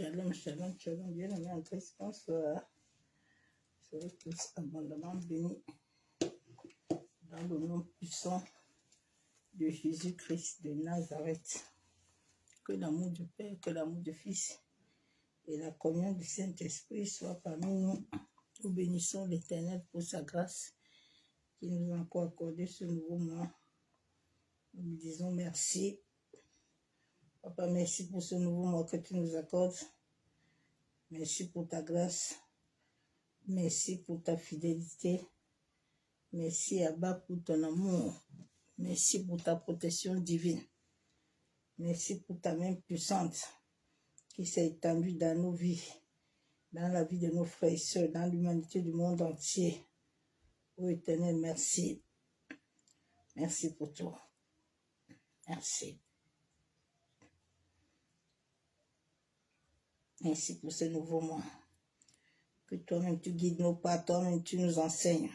Shalom, shalom, shalom. Bien-aimé en Christ, bonsoir. Soyez tous abondamment bénis dans le nom puissant de Jésus-Christ de Nazareth. Que l'amour du Père, que l'amour du Fils et la communion du Saint-Esprit soient parmi nous. Nous bénissons l'Éternel pour sa grâce qui nous a encore accordé ce nouveau mois. Nous lui disons merci. Papa, merci pour ce nouveau mois que tu nous accordes. Merci pour ta grâce. Merci pour ta fidélité. Merci, Abba, pour ton amour. Merci pour ta protection divine. Merci pour ta main puissante qui s'est étendue dans nos vies, dans la vie de nos frères et sœurs, dans l'humanité du monde entier. Ô Éternel, merci. Merci pour tout. Merci. Merci pour ce nouveau mois. Que toi-même tu guides nos pas, toi-même tu nous enseignes.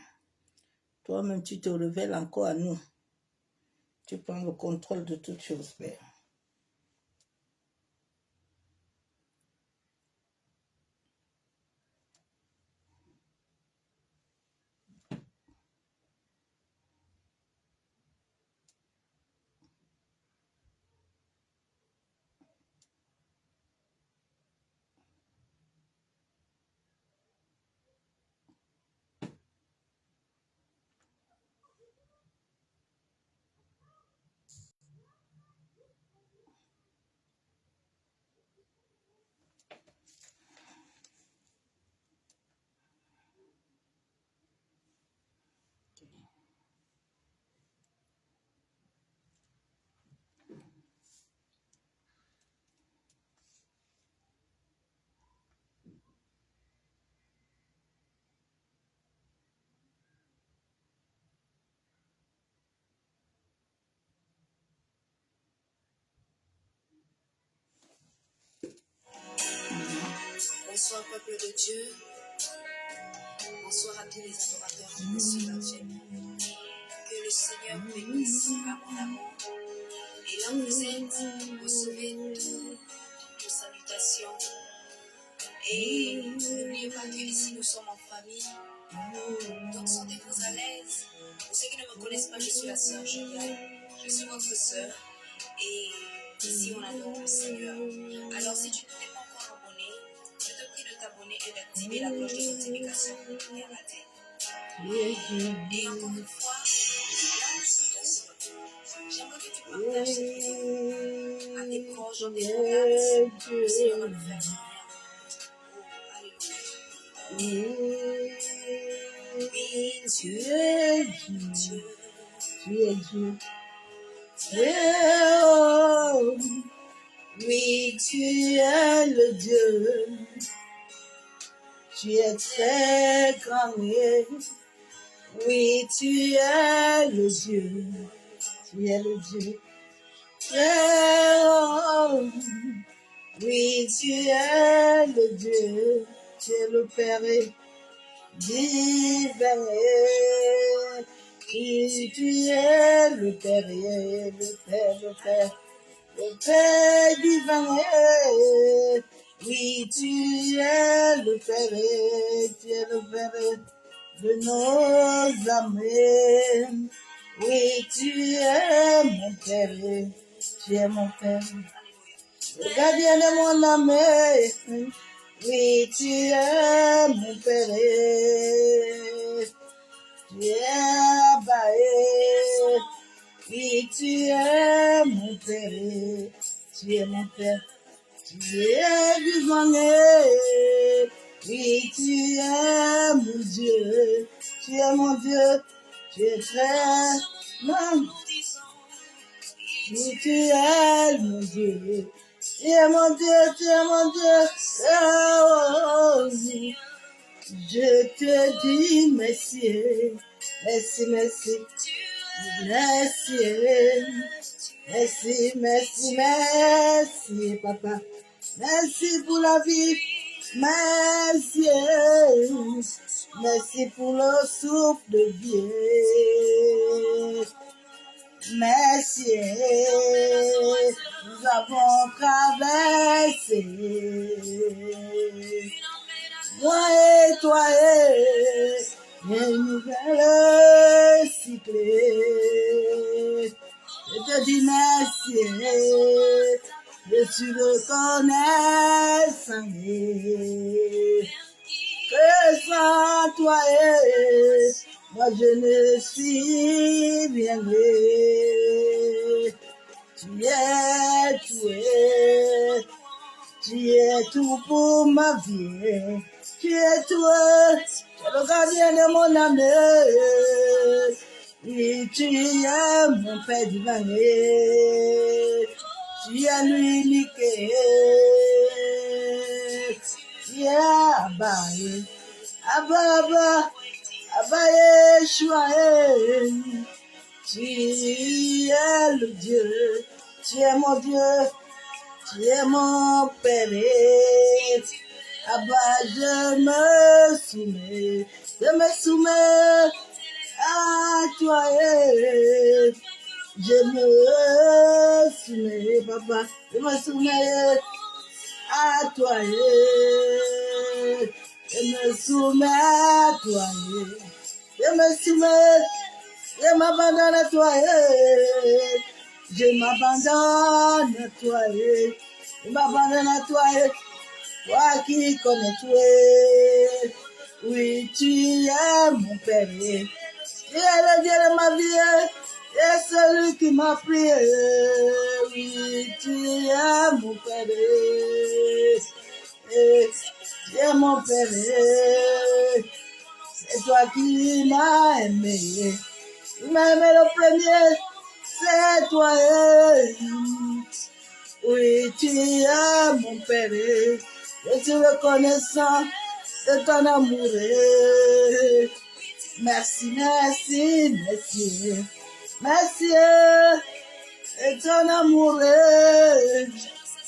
Toi-même tu te révèles encore à nous. Tu prends le contrôle de toutes choses, Père. Bonsoir peuple de Dieu, bonsoir à tous les adorateurs qui me suivent actuellement. Que le Seigneur bénisse abondamment. Et là où vous êtes, recevez toutes salutations. Et n'oubliez pas que ici nous sommes en famille. Donc sentez-vous à l'aise. Pour ceux qui ne me connaissent pas, je suis la sœur Julia. Je suis votre sœur. Et ici on adore le Seigneur. Alors si tu ne t'es pas encore abonné, je te prie de t'abonner et d'activer la cloche de notification pour ne rien rater. Et encore une fois, j'aimerais que tu partages cette vidéo à tes proches, dans tes contacts. Le Seigneur va nous faire du bien. Oh, alléluia. Oui, tu es Dieu. Tu es Dieu. Oh, oui, tu es le Dieu. Tu es très grand. Oui, tu es le Dieu. Tu es le Dieu. Très haut. Oui, tu es le Dieu. Tu es le Père Divin. Oui, tu es le Père, le Père, le Père. Le Père divin, oui, tu es le Père, tu es le Père de nos âmes. Oui, tu es mon Père, tu es mon Père. Le gardien de mon âme, oui, tu es mon Père. Tu es Abaé. Oui, tu es mon Père, tu es mon Père, tu es vivant. Oui, tu es mon Dieu, tu es mon Dieu, tu es très bon. Oui, tu es mon Dieu, tu es mon Dieu, tu es mon Dieu. Oh, oui. Je te dis merci, merci, merci. Merci, merci, merci, merci, papa. Merci pour la vie. Merci, merci pour le souffle de vie. Merci, nous avons traversé je suis reconnaissant que sans toi, moi je ne suis rien. Tu es tout pour ma vie. Tu es tout, le gardien de mon âme. Oui, tu es mon Père divin. Tu es l'unique. Tu es Abba, Abba Yeshua. Tu es le Dieu. Tu es mon Dieu. Tu es mon Père. Abba, je me soumets à toi. Je me soumets, papa, je me soumets à toi. Je me soumets à toi. Je me soumets, je m'abandonne à toi. Je m'abandonne à toi. Je m'abandonne à toi. Toi qui connais tout. Oui, tu es mon Père. Tu es le Dieu de ma vie. Tu es celui qui m'a prié. Oui, tu es mon Père. Tu es mon Père. C'est toi qui m'as aimé. Tu m'as aimé le premier. C'est toi. Oui, tu es mon Père. Je suis reconnaissant de ton amour. Merci, merci, merci. Merci de ton amour.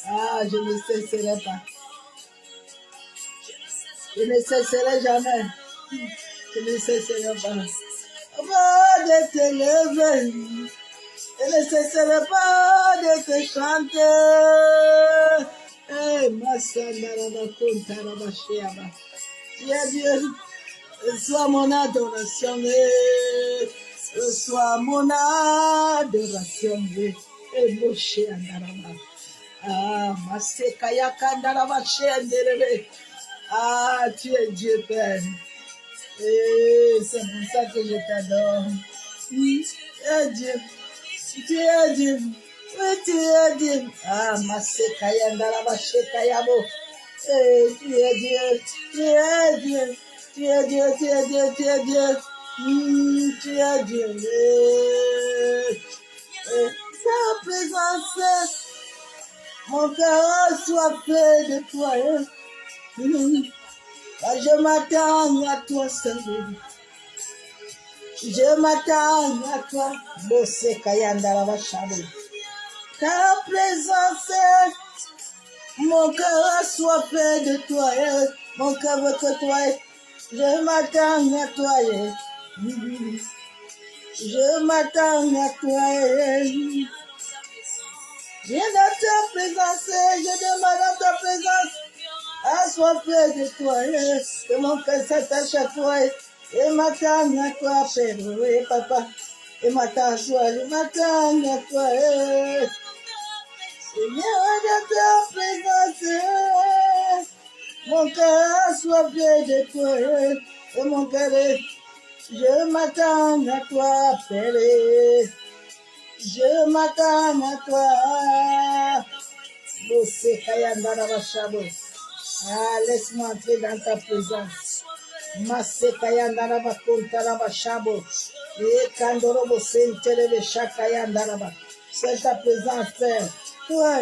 Ah, je ne cesserai pas. Je ne cesserai jamais. Je ne cesserai pas. Avant de te lever, je ne cesserai pas de te chanter. Dieu, reçois mon adoration, reçois mon adoration, ah, tu es Dieu, Père, c'est pour ça que je t'adore. Tu es Dieu, tu es Dieu. Oui, tu es Dieu. Ah, Masekaya Ndaraba Shekayabo. Tu es Dieu, tu es Dieu, tu es Dieu, tu es Dieu, tu es Dieu. Tu es Dieu. Ta présence, mon cœur a soifé de toi. Je m'attends à toi, Seigneur. Je m'attends à toi. Bosekaya Ndaraba Shabo. Ta présence, mon cœur a soifé de toi, mon cœur veut que toi, je m'attends à toi, je m'attends à toi, viens dans ta présence, je demande dans ta présence, assoiffé de toi, que mon cœur s'attache à toi, et m'attend à toi, Père, oui, papa, et m'attend à toi, je m'attends à toi, Seigneur, dans ta présence, mon cœur a soifé de toi, et mon cœur, je m'attends à toi, Père, je m'attends à toi. Ah, laisse-moi entrer dans ta présence. Masekayandaraba kontaraba shabo. Et kandorobo senterebe shakayandaraba. C'est ta présence, Père. Toi,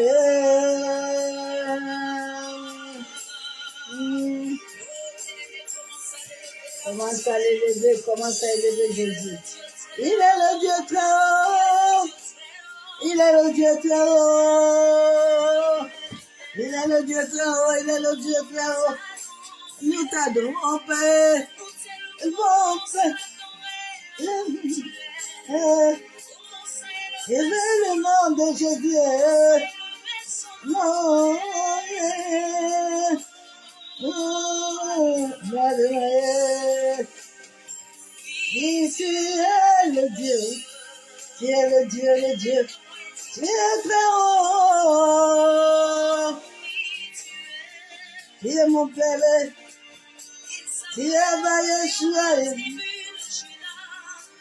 commence à l'élever, commence à élever Jésus. Il est le Dieu très haut. Il est le Dieu très haut. Il est le Dieu très haut. Il est le Dieu très haut. Nous t'adorons, Père. Bon Père. Élevez le nom de Jésus. Non. Tu es le Dieu. Tu es le Dieu, le Dieu. Tu es très haut. Tu es mon Père. Tu es Yeshua.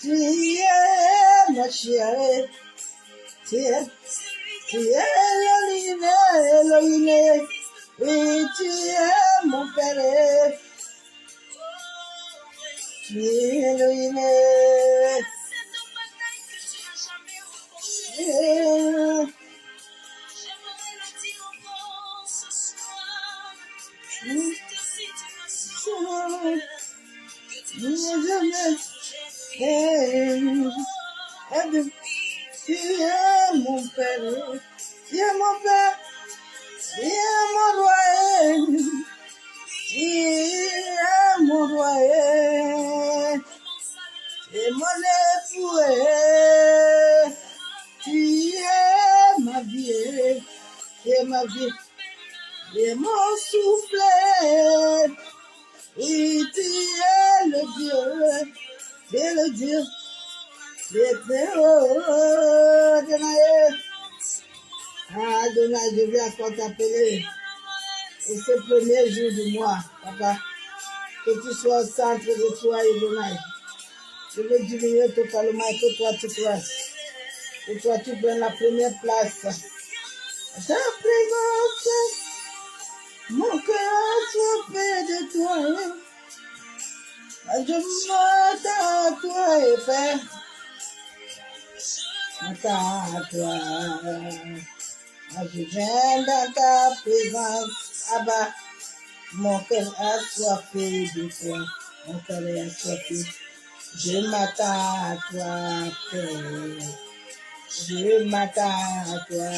Tu es ma chérie. Tu es Elohim, Elohim. Oui, tu es mon Père. Tu es Elohim. Tu es mon Père, tu es mon Père, tu es mon roi, tu es mon roi, tu es mon époux, tu es ma vie, tu es ma vie, tu es mon souffle, oui, tu es le Dieu, tu es le Dieu. Adonai, je viens encore t'appeler et ce premier jour du mois, papa, que tu sois au centre de toi, Adonai. Je veux diminuer totalement et que toi tu classes, que toi tu prennes la première place. Ta présence, mon cœur soit fait de toi. Je m'attends à toi, et Père. M'attends à toi. Je viens dans ta présence, Abba. Mon cœur a soifé de toi. Mon cœur est assoiffé. Je m'attends à toi, Père. Je m'attends à toi.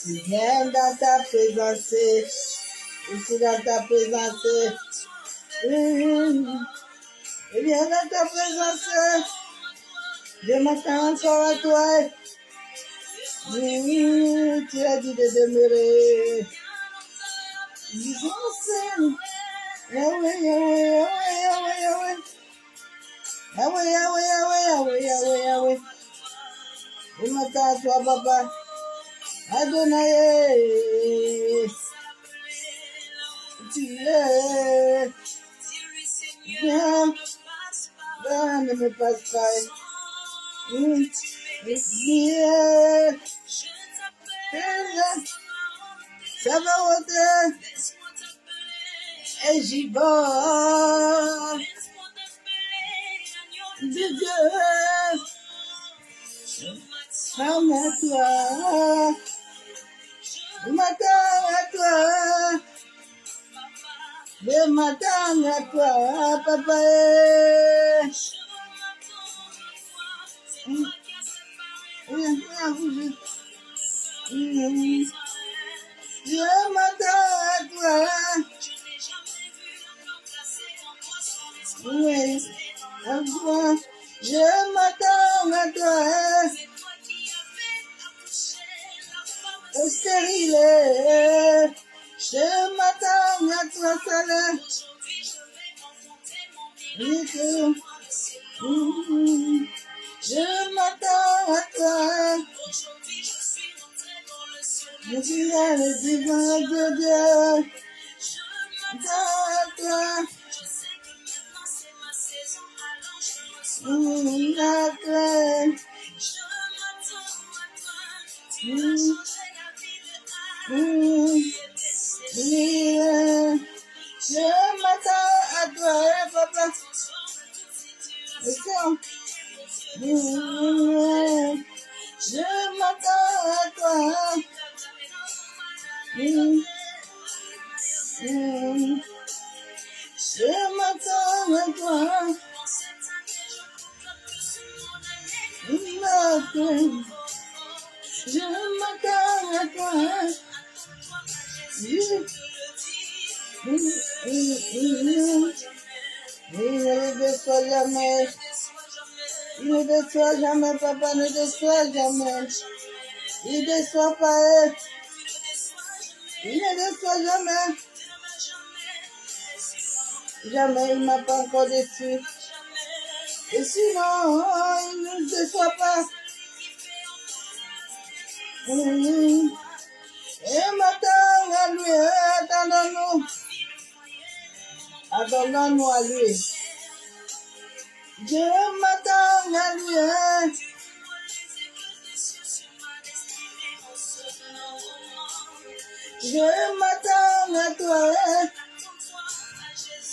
Je viens dans ta présence. Je suis dans ta présence. Je viens dans ta présence. Je m'attends encore à toi. Tu as dit de demeurer. Disons Yahweh, Yahweh, Yahweh, Yahweh, Yahweh, Yahweh, Yahweh, Yahweh, Yahweh, Yahweh. Je m'attends à toi, papa. Adonai, tu es. Viens, ne me passe pas. Viens, ça va ôter. Et j'y vais. De Dieu. Amène-toi. Je m'attends à toi. Je m'attends à toi, papa. Je m'attends à toi. Oui, à toi. Je m'attends à toi. Stérile. Je m'attends à toi, Salah. Je m'attends à toi. Je suis dans le divin de Dieu. À toi. À toi. Je m'attends à toi, papa. Je m'attends à toi. Je m'attends à toi. Je m'attends à toi. Il ne déçoit jamais. Il ne déçoit jamais, papa ne déçoit jamais. Il ne déçoit pas. Il ne déçoit jamais. Jamais il ne m'a pas encore déçu. Et sinon, il ne déçoit pas. Et m'attend à lui, Attendons-nous à lui. Je m'attends à lui. Je m'attends à toi.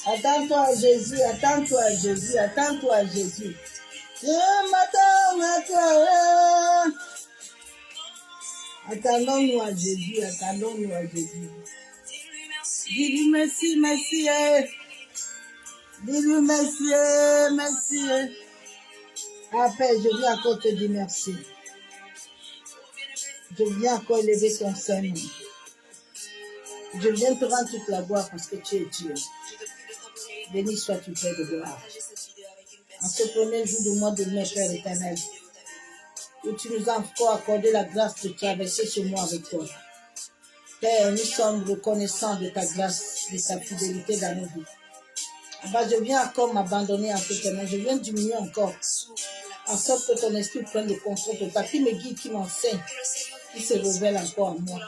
Attends-toi à Jésus, attends-toi à Jésus, attends-toi à Jésus. Je m'attends à toi. Attendons-nous à Jésus, attendons-nous à Jésus. Dis-lui merci, merci. Dis-lui merci, merci. Après, je viens encore te dire merci. Je viens encore élever ton Seigneur. Je viens te rendre toute la gloire parce que tu es Dieu. Béni sois-tu, Père de gloire. En ce premier jour du mois de mai, Père éternel, où tu nous as encore accordé la grâce de traverser ce mois avec toi. Père, nous sommes reconnaissants de ta grâce, de ta fidélité dans nos vies. Je viens encore m'abandonner en ce témoin. Je viens diminuer encore, en sorte que ton esprit prenne le contrôle de toi, qui me guide, qui m'enseigne, qui se révèle encore en moi,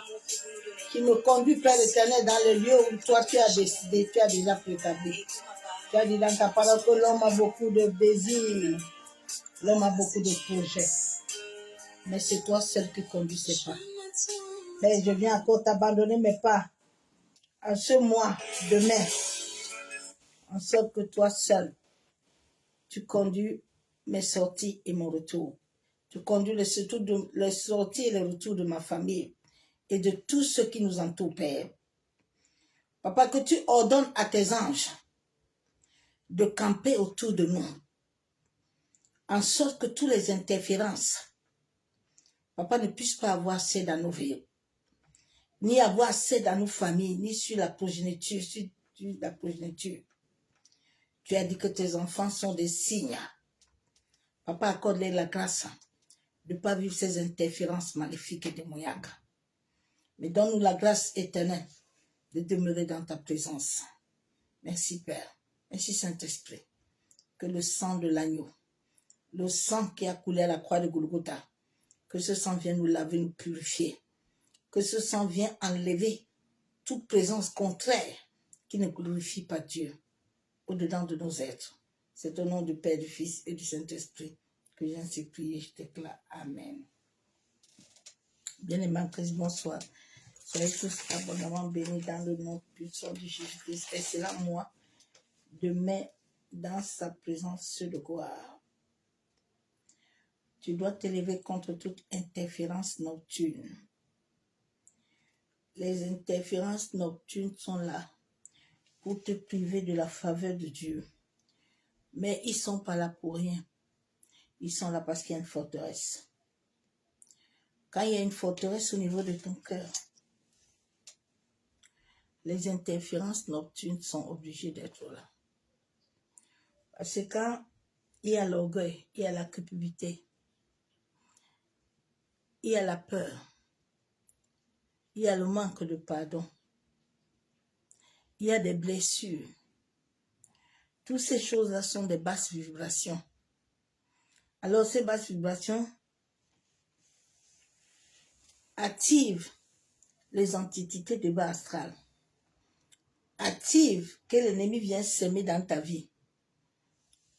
qui me conduit, Père éternel, dans le lieu où toi tu as décidé, tu as déjà préétabli. Tu as dit dans ta parole que l'homme a beaucoup de désirs, l'homme a beaucoup de projets, mais c'est toi seul qui conduis ces pas. Père, je viens encore t'abandonner mes pas à ce mois de mai, en sorte que toi seul, tu conduis mes sorties et mon retour. Tu conduis les sorties et les retours de ma famille et de tous ceux qui nous entourent, Père. Papa, que tu ordonnes à tes anges de camper autour de nous, en sorte que toutes les interférences, Papa, ne puissent pas avoir accès dans nos vies, ni avoir accès dans nos familles, ni sur la progéniture, Tu as dit que tes enfants sont des signes. Papa, accorde-les la grâce de ne pas vivre ces interférences maléfiques et démoniaques. Mais donne-nous la grâce éternelle de demeurer dans ta présence. Merci Père. Merci Saint-Esprit. Que le sang de l'agneau, le sang qui a coulé à la croix de Golgotha, que ce sang vienne nous laver, nous purifier. Que ce sang vienne enlever toute présence contraire qui ne glorifie pas Dieu au-dedans de nos êtres. C'est au nom du Père, du Fils et du Saint-Esprit que j'ai ainsi prié. Je déclare Amen. Bien-aimés, très bonsoir. Soyez tous abondamment bénis dans le nom puissant de Jésus-Christ. Et c'est là, moi, de mai dans sa présence de gloire. Tu dois t'élever contre toute interférence nocturne. Les interférences nocturnes sont là pour te priver de la faveur de Dieu. Mais ils ne sont pas là pour rien. Ils sont là parce qu'il y a une forteresse. Quand il y a une forteresse au niveau de ton cœur, les interférences nocturnes sont obligées d'être là. Parce que quand il y a l'orgueil, il y a la culpabilité, il y a la peur, il y a le manque de pardon, il y a des blessures. Toutes ces choses-là sont des basses vibrations. Alors ces basses vibrations activent les entités de bas astral. Activent que l'ennemi vient s'aimer dans ta vie.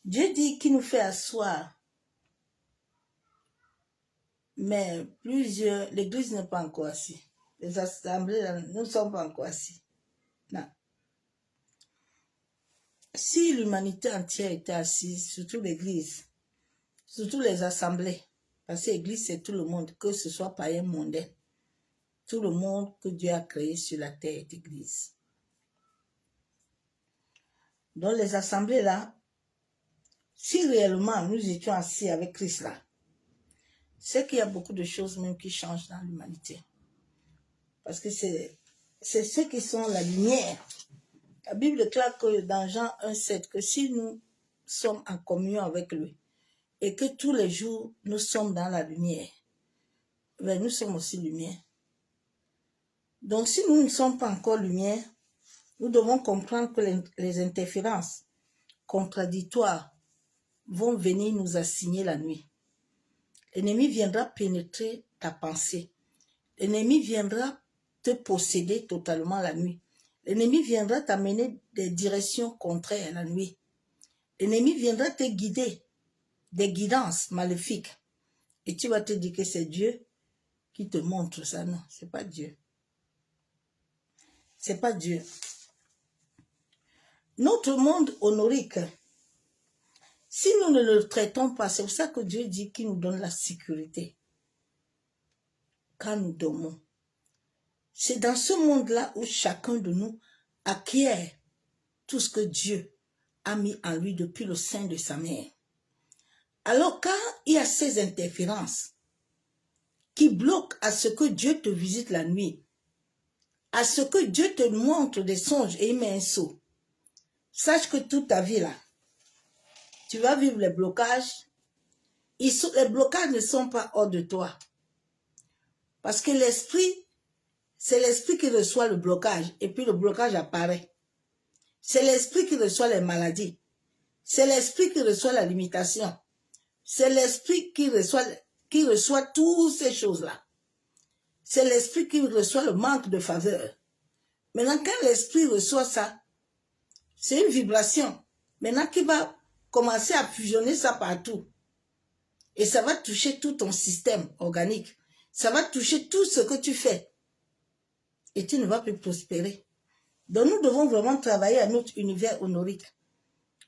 Dieu dit qu'il nous fait asseoir. Mais l'église n'est pas encore assise. Les assemblées ne sont pas encore assis. Non. Si l'humanité entière était assise, surtout l'église, surtout les assemblées, parce que l'église c'est tout le monde, que ce soit païen mondain, tout le monde que Dieu a créé sur la terre est église. Donc les assemblées là, si réellement nous étions assis avec Christ là, c'est qu'il y a beaucoup de choses même qui changent dans l'humanité. Parce que c'est ceux qui sont la lumière. La Bible déclare que dans Jean 1,7, que si nous sommes en communion avec lui et que tous les jours nous sommes dans la lumière, ben nous sommes aussi lumière. Donc si nous ne sommes pas encore lumière, nous devons comprendre que les interférences contradictoires vont venir nous assigner la nuit. L'ennemi viendra pénétrer ta pensée. L'ennemi viendra te posséder totalement la nuit. L'ennemi viendra t'amener des directions contraires la nuit. L'ennemi viendra te guider des guidances maléfiques. Et tu vas te dire que c'est Dieu qui te montre ça. Non, c'est pas Dieu. C'est pas Dieu. Notre monde honorique, si nous ne le traitons pas, c'est pour ça que Dieu dit qu'il nous donne la sécurité quand nous dormons. C'est dans ce monde-là où chacun de nous acquiert tout ce que Dieu a mis en lui depuis le sein de sa mère. Alors quand il y a ces interférences qui bloquent à ce que Dieu te visite la nuit, à ce que Dieu te montre des songes et il met un sceau, sache que toute ta vie là, tu vas vivre les blocages. Les blocages ne sont pas hors de toi. Parce que l'esprit, c'est l'esprit qui reçoit le blocage et puis le blocage apparaît. C'est l'esprit qui reçoit les maladies. C'est l'esprit qui reçoit la limitation. C'est l'esprit qui reçoit toutes ces choses-là. C'est l'esprit qui reçoit le manque de faveur. Maintenant, quand l'esprit reçoit ça, c'est une vibration. Maintenant, qui va commencer à fusionner ça partout. Et ça va toucher tout ton système organique. Ça va toucher tout ce que tu fais. Et tu ne vas plus prospérer. Donc nous devons vraiment travailler à notre univers honorique.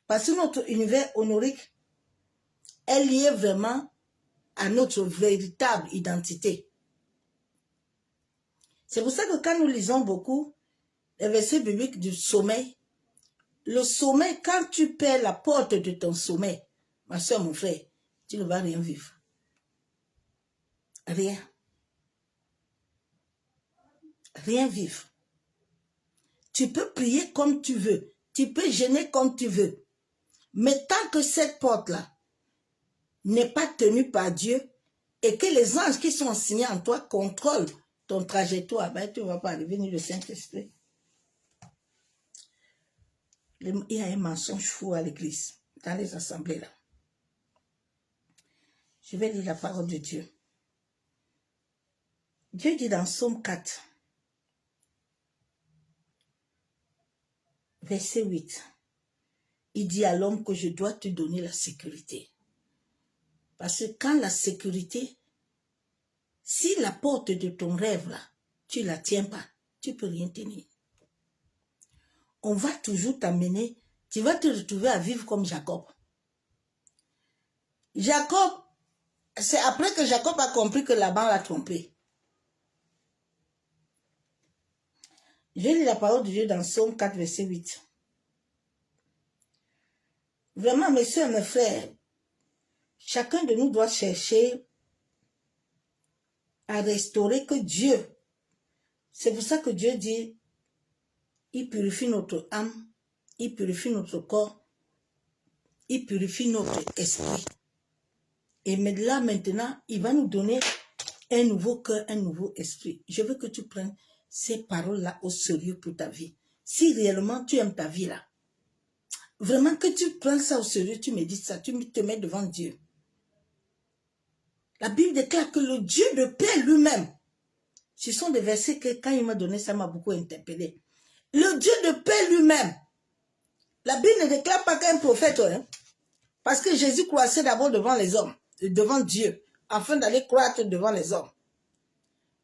Parce que notre univers honorique est lié vraiment à notre véritable identité. C'est pour ça que quand nous lisons beaucoup les versets bibliques du sommeil, le sommeil, quand tu perds la porte de ton sommeil, ma soeur, mon frère, tu ne vas rien vivre. Rien. Rien vivre. Tu peux prier comme tu veux. Tu peux jeûner comme tu veux. Mais tant que cette porte-là n'est pas tenue par Dieu et que les anges qui sont assignés en toi contrôlent ton trajectoire, ben tu ne vas pas arriver ni le Saint-Esprit. Il y a un mensonge fou à l'église, dans les assemblées là. Je vais lire la parole de Dieu. Dieu dit dans Psaume 4, verset 8, il dit à l'homme que je dois te donner la sécurité. Parce que quand la sécurité, si la porte de ton rêve là, tu ne la tiens pas, tu ne peux rien tenir. On va toujours t'amener, tu vas te retrouver à vivre comme Jacob. Jacob, c'est après que Jacob a compris que Laban l'a trompé. Je lis la parole de Dieu dans Psaume 4, verset 8. Vraiment, mes soeurs, mes frères, chacun de nous doit chercher à restaurer que Dieu. C'est pour ça que Dieu dit, il purifie notre âme, il purifie notre corps, il purifie notre esprit. Et là, maintenant, il va nous donner un nouveau cœur, un nouveau esprit. Je veux que tu prennes ces paroles-là au sérieux pour ta vie. Si réellement tu aimes ta vie là, vraiment que tu prends ça au sérieux, tu médites ça, tu te mets devant Dieu. La Bible déclare que le Dieu de paix lui-même, ce sont des versets que quand il m'a donné, ça m'a beaucoup interpellé. Le Dieu de paix lui-même, la Bible ne déclare pas qu'un prophète, hein, parce que Jésus croissait d'abord devant les hommes, devant Dieu, afin d'aller croître devant les hommes.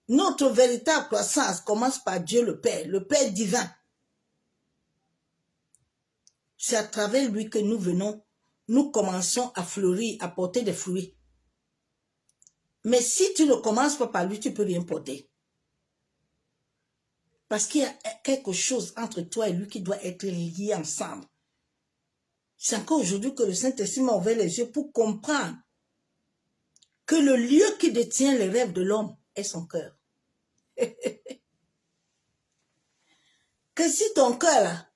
Notre véritable croissance commence par Dieu le Père divin. C'est à travers lui que nous venons, nous commençons à fleurir, à porter des fruits. Mais si tu ne commences pas par lui, tu ne peux rien porter. Parce qu'il y a quelque chose entre toi et lui qui doit être lié ensemble. C'est encore aujourd'hui que le Saint-Esprit m'a ouvert les yeux pour comprendre que le lieu qui détient les rêves de l'homme est son cœur. Que si ton cœur là,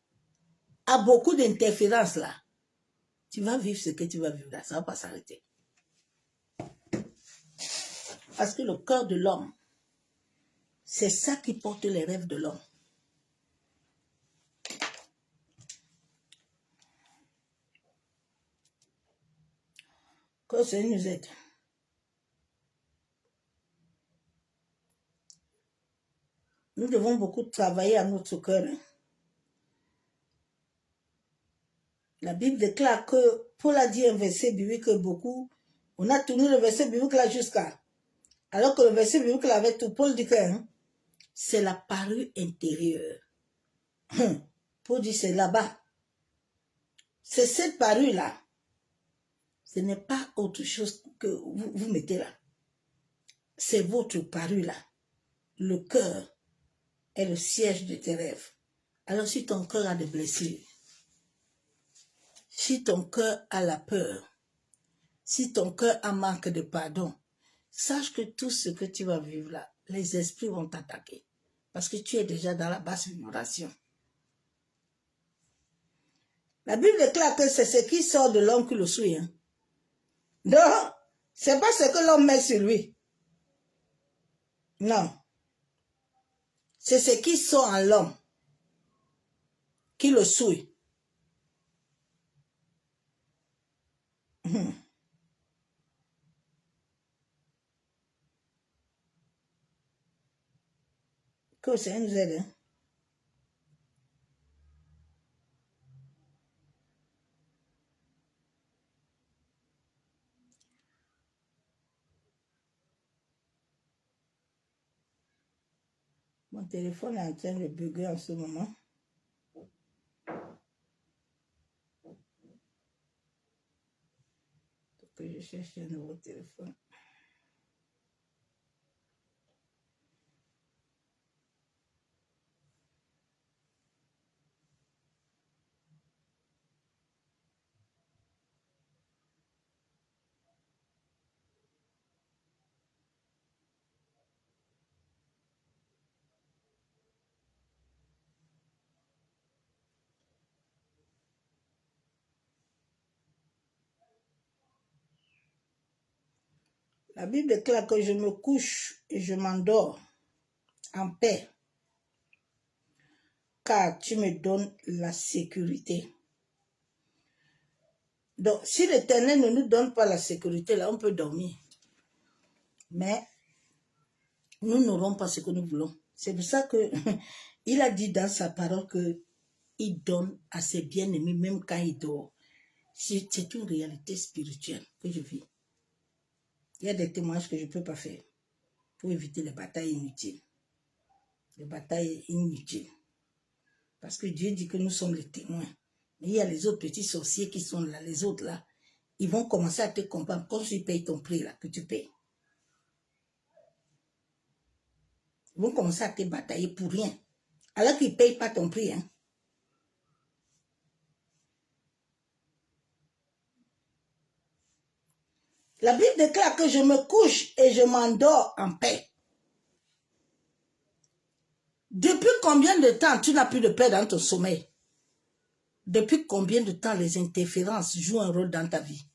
a beaucoup d'interférences là, tu vas vivre ce que tu vas vivre là, ça ne va pas s'arrêter. Parce que le cœur de l'homme, c'est ça qui porte les rêves de l'homme. Que le Seigneur nous aide. Nous devons beaucoup travailler à notre cœur. Hein. La Bible déclare que Paul a dit un verset biblique que beaucoup, on a tourné le verset biblique là jusqu'à, alors que le verset biblique là avait tout, Paul dit que c'est la parure intérieure. Paul dit c'est là-bas. C'est cette parure là. Ce n'est pas autre chose que vous mettez là. C'est votre parure là. Le cœur est le siège de tes rêves. Alors si ton cœur a des blessures, si ton cœur a la peur, si ton cœur a manque de pardon, sache que tout ce que tu vas vivre là, les esprits vont t'attaquer. Parce que tu es déjà dans la basse vibration. La Bible déclare que c'est ce qui sort de l'homme qui le suit. Hein. Donc, c'est pas ce que l'homme met sur lui. Non. C'est ce qui sort en l'homme qui le suit. Que ça nous aide. Hein? Mon téléphone est en train de bugger en ce moment. Donc je cherche un nouveau téléphone. La Bible déclare que je me couche et je m'endors en paix, car tu me donnes la sécurité. Donc, si l'Éternel ne nous donne pas la sécurité, là, on peut dormir. Mais nous n'aurons pas ce que nous voulons. C'est pour ça que il a dit dans sa parole que il donne à ses bien-aimés même quand il dort. C'est une réalité spirituelle que je vis. Il y a des témoignages que je ne peux pas faire pour éviter les batailles inutiles. Les batailles inutiles. Parce que Dieu dit que nous sommes les témoins. Mais il y a les autres petits sorciers qui sont là, les autres là. Ils vont commencer à te comprendre quand tu payes ton prix là, que tu payes. Ils vont commencer à te batailler pour rien. Alors qu'ils ne payent pas ton prix. Hein. La Bible déclare que je me couche et je m'endors en paix. Depuis combien de temps tu n'as plus de paix dans ton sommeil? Depuis combien de temps les interférences jouent un rôle dans ta vie?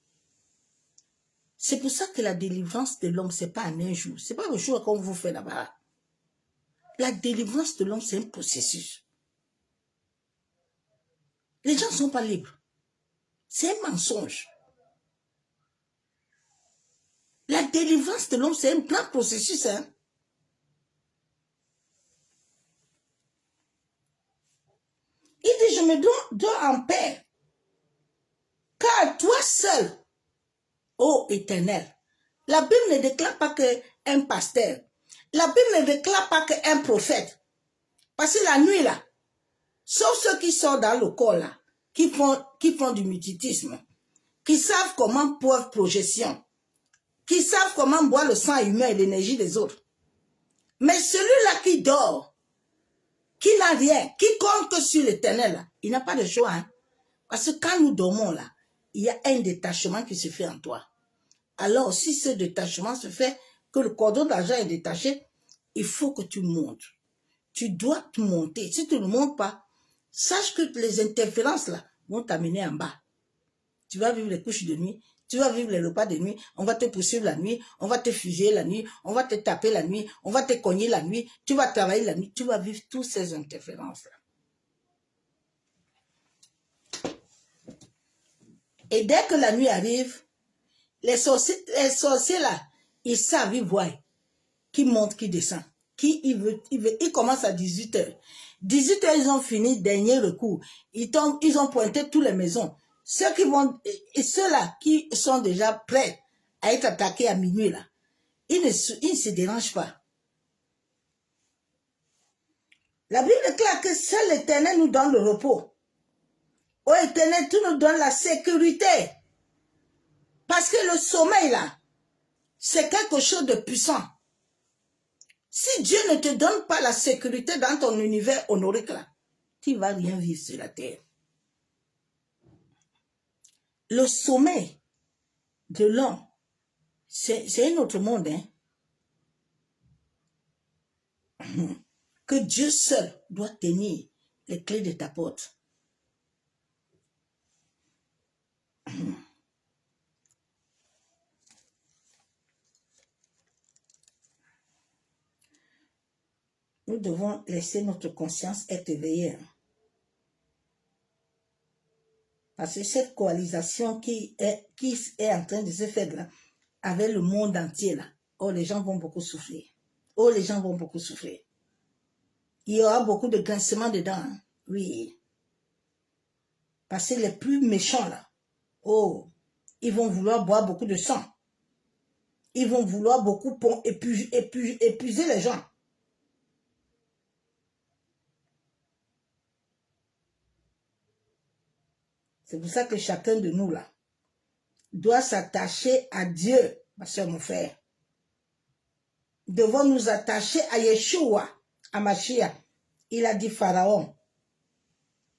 C'est pour ça que la délivrance de l'homme, ce n'est pas en un jour. Ce n'est pas le jour qu'on vous fait là-bas. La délivrance de l'homme, c'est un processus. Les gens ne sont pas libres. C'est un mensonge. La délivrance de l'homme, c'est un grand processus. Hein? Il dit, je me dois en paix. Car toi seul, ô Éternel, la Bible ne déclare pas qu'un pasteur. La Bible ne déclare pas qu'un prophète. Parce que la nuit, là, sauf ceux qui sont dans le corps, là, qui font du mythitisme, qui savent comment pouvoir projection, qui savent comment boire le sang humain et l'énergie des autres. Mais celui-là qui dort, qui n'a rien, qui compte que sur l'Éternel, il n'a pas de choix. Hein? Parce que quand nous dormons là, il y a un détachement qui se fait en toi. Alors, si ce détachement se fait, que le cordon d'argent est détaché, il faut que tu montes. Tu dois te monter. Si tu ne montes pas, sache que les interférences là vont t'amener en bas. Tu vas vivre les couches de nuit, tu vas vivre les repas de nuit, on va te poursuivre la nuit, on va te fusiller la nuit, on va te taper la nuit, on va te cogner la nuit, tu vas travailler la nuit, tu vas vivre toutes ces interférences-là. Et dès que la nuit arrive, les sorciers là, ils savent, ils voient qui monte, qui descend. Ils commencent à 18h. 18h, ils ont fini, dernier recours. Ils ont pointé toutes les maisons. Ceux qui vont, et ceux-là qui sont déjà prêts à être attaqués à minuit, là, ils ne se dérangent pas. La Bible déclare que seul l'Éternel nous donne le repos. Ô Éternel, tu nous donnes la sécurité. Parce que le sommeil, là, c'est quelque chose de puissant. Si Dieu ne te donne pas la sécurité dans ton univers honorique, là, tu ne vas rien vivre sur la terre. Le sommeil de l'homme, c'est un autre monde, hein. Que Dieu seul doit tenir les clés de ta porte. Nous devons laisser notre conscience être éveillée. Parce que cette coalisation qui est en train de se faire là, avec le monde entier là, oh, les gens vont beaucoup souffrir. Oh, les gens vont beaucoup souffrir. Il y aura beaucoup de grincements dedans, hein? Oui. Parce que les plus méchants là, oh, ils vont vouloir boire beaucoup de sang. Ils vont vouloir beaucoup épuiser les gens. C'est pour ça que chacun de nous là doit s'attacher à Dieu, ma soeur, mon frère. Devons nous attacher à Yeshua, à Mashiach. Il a dit Pharaon,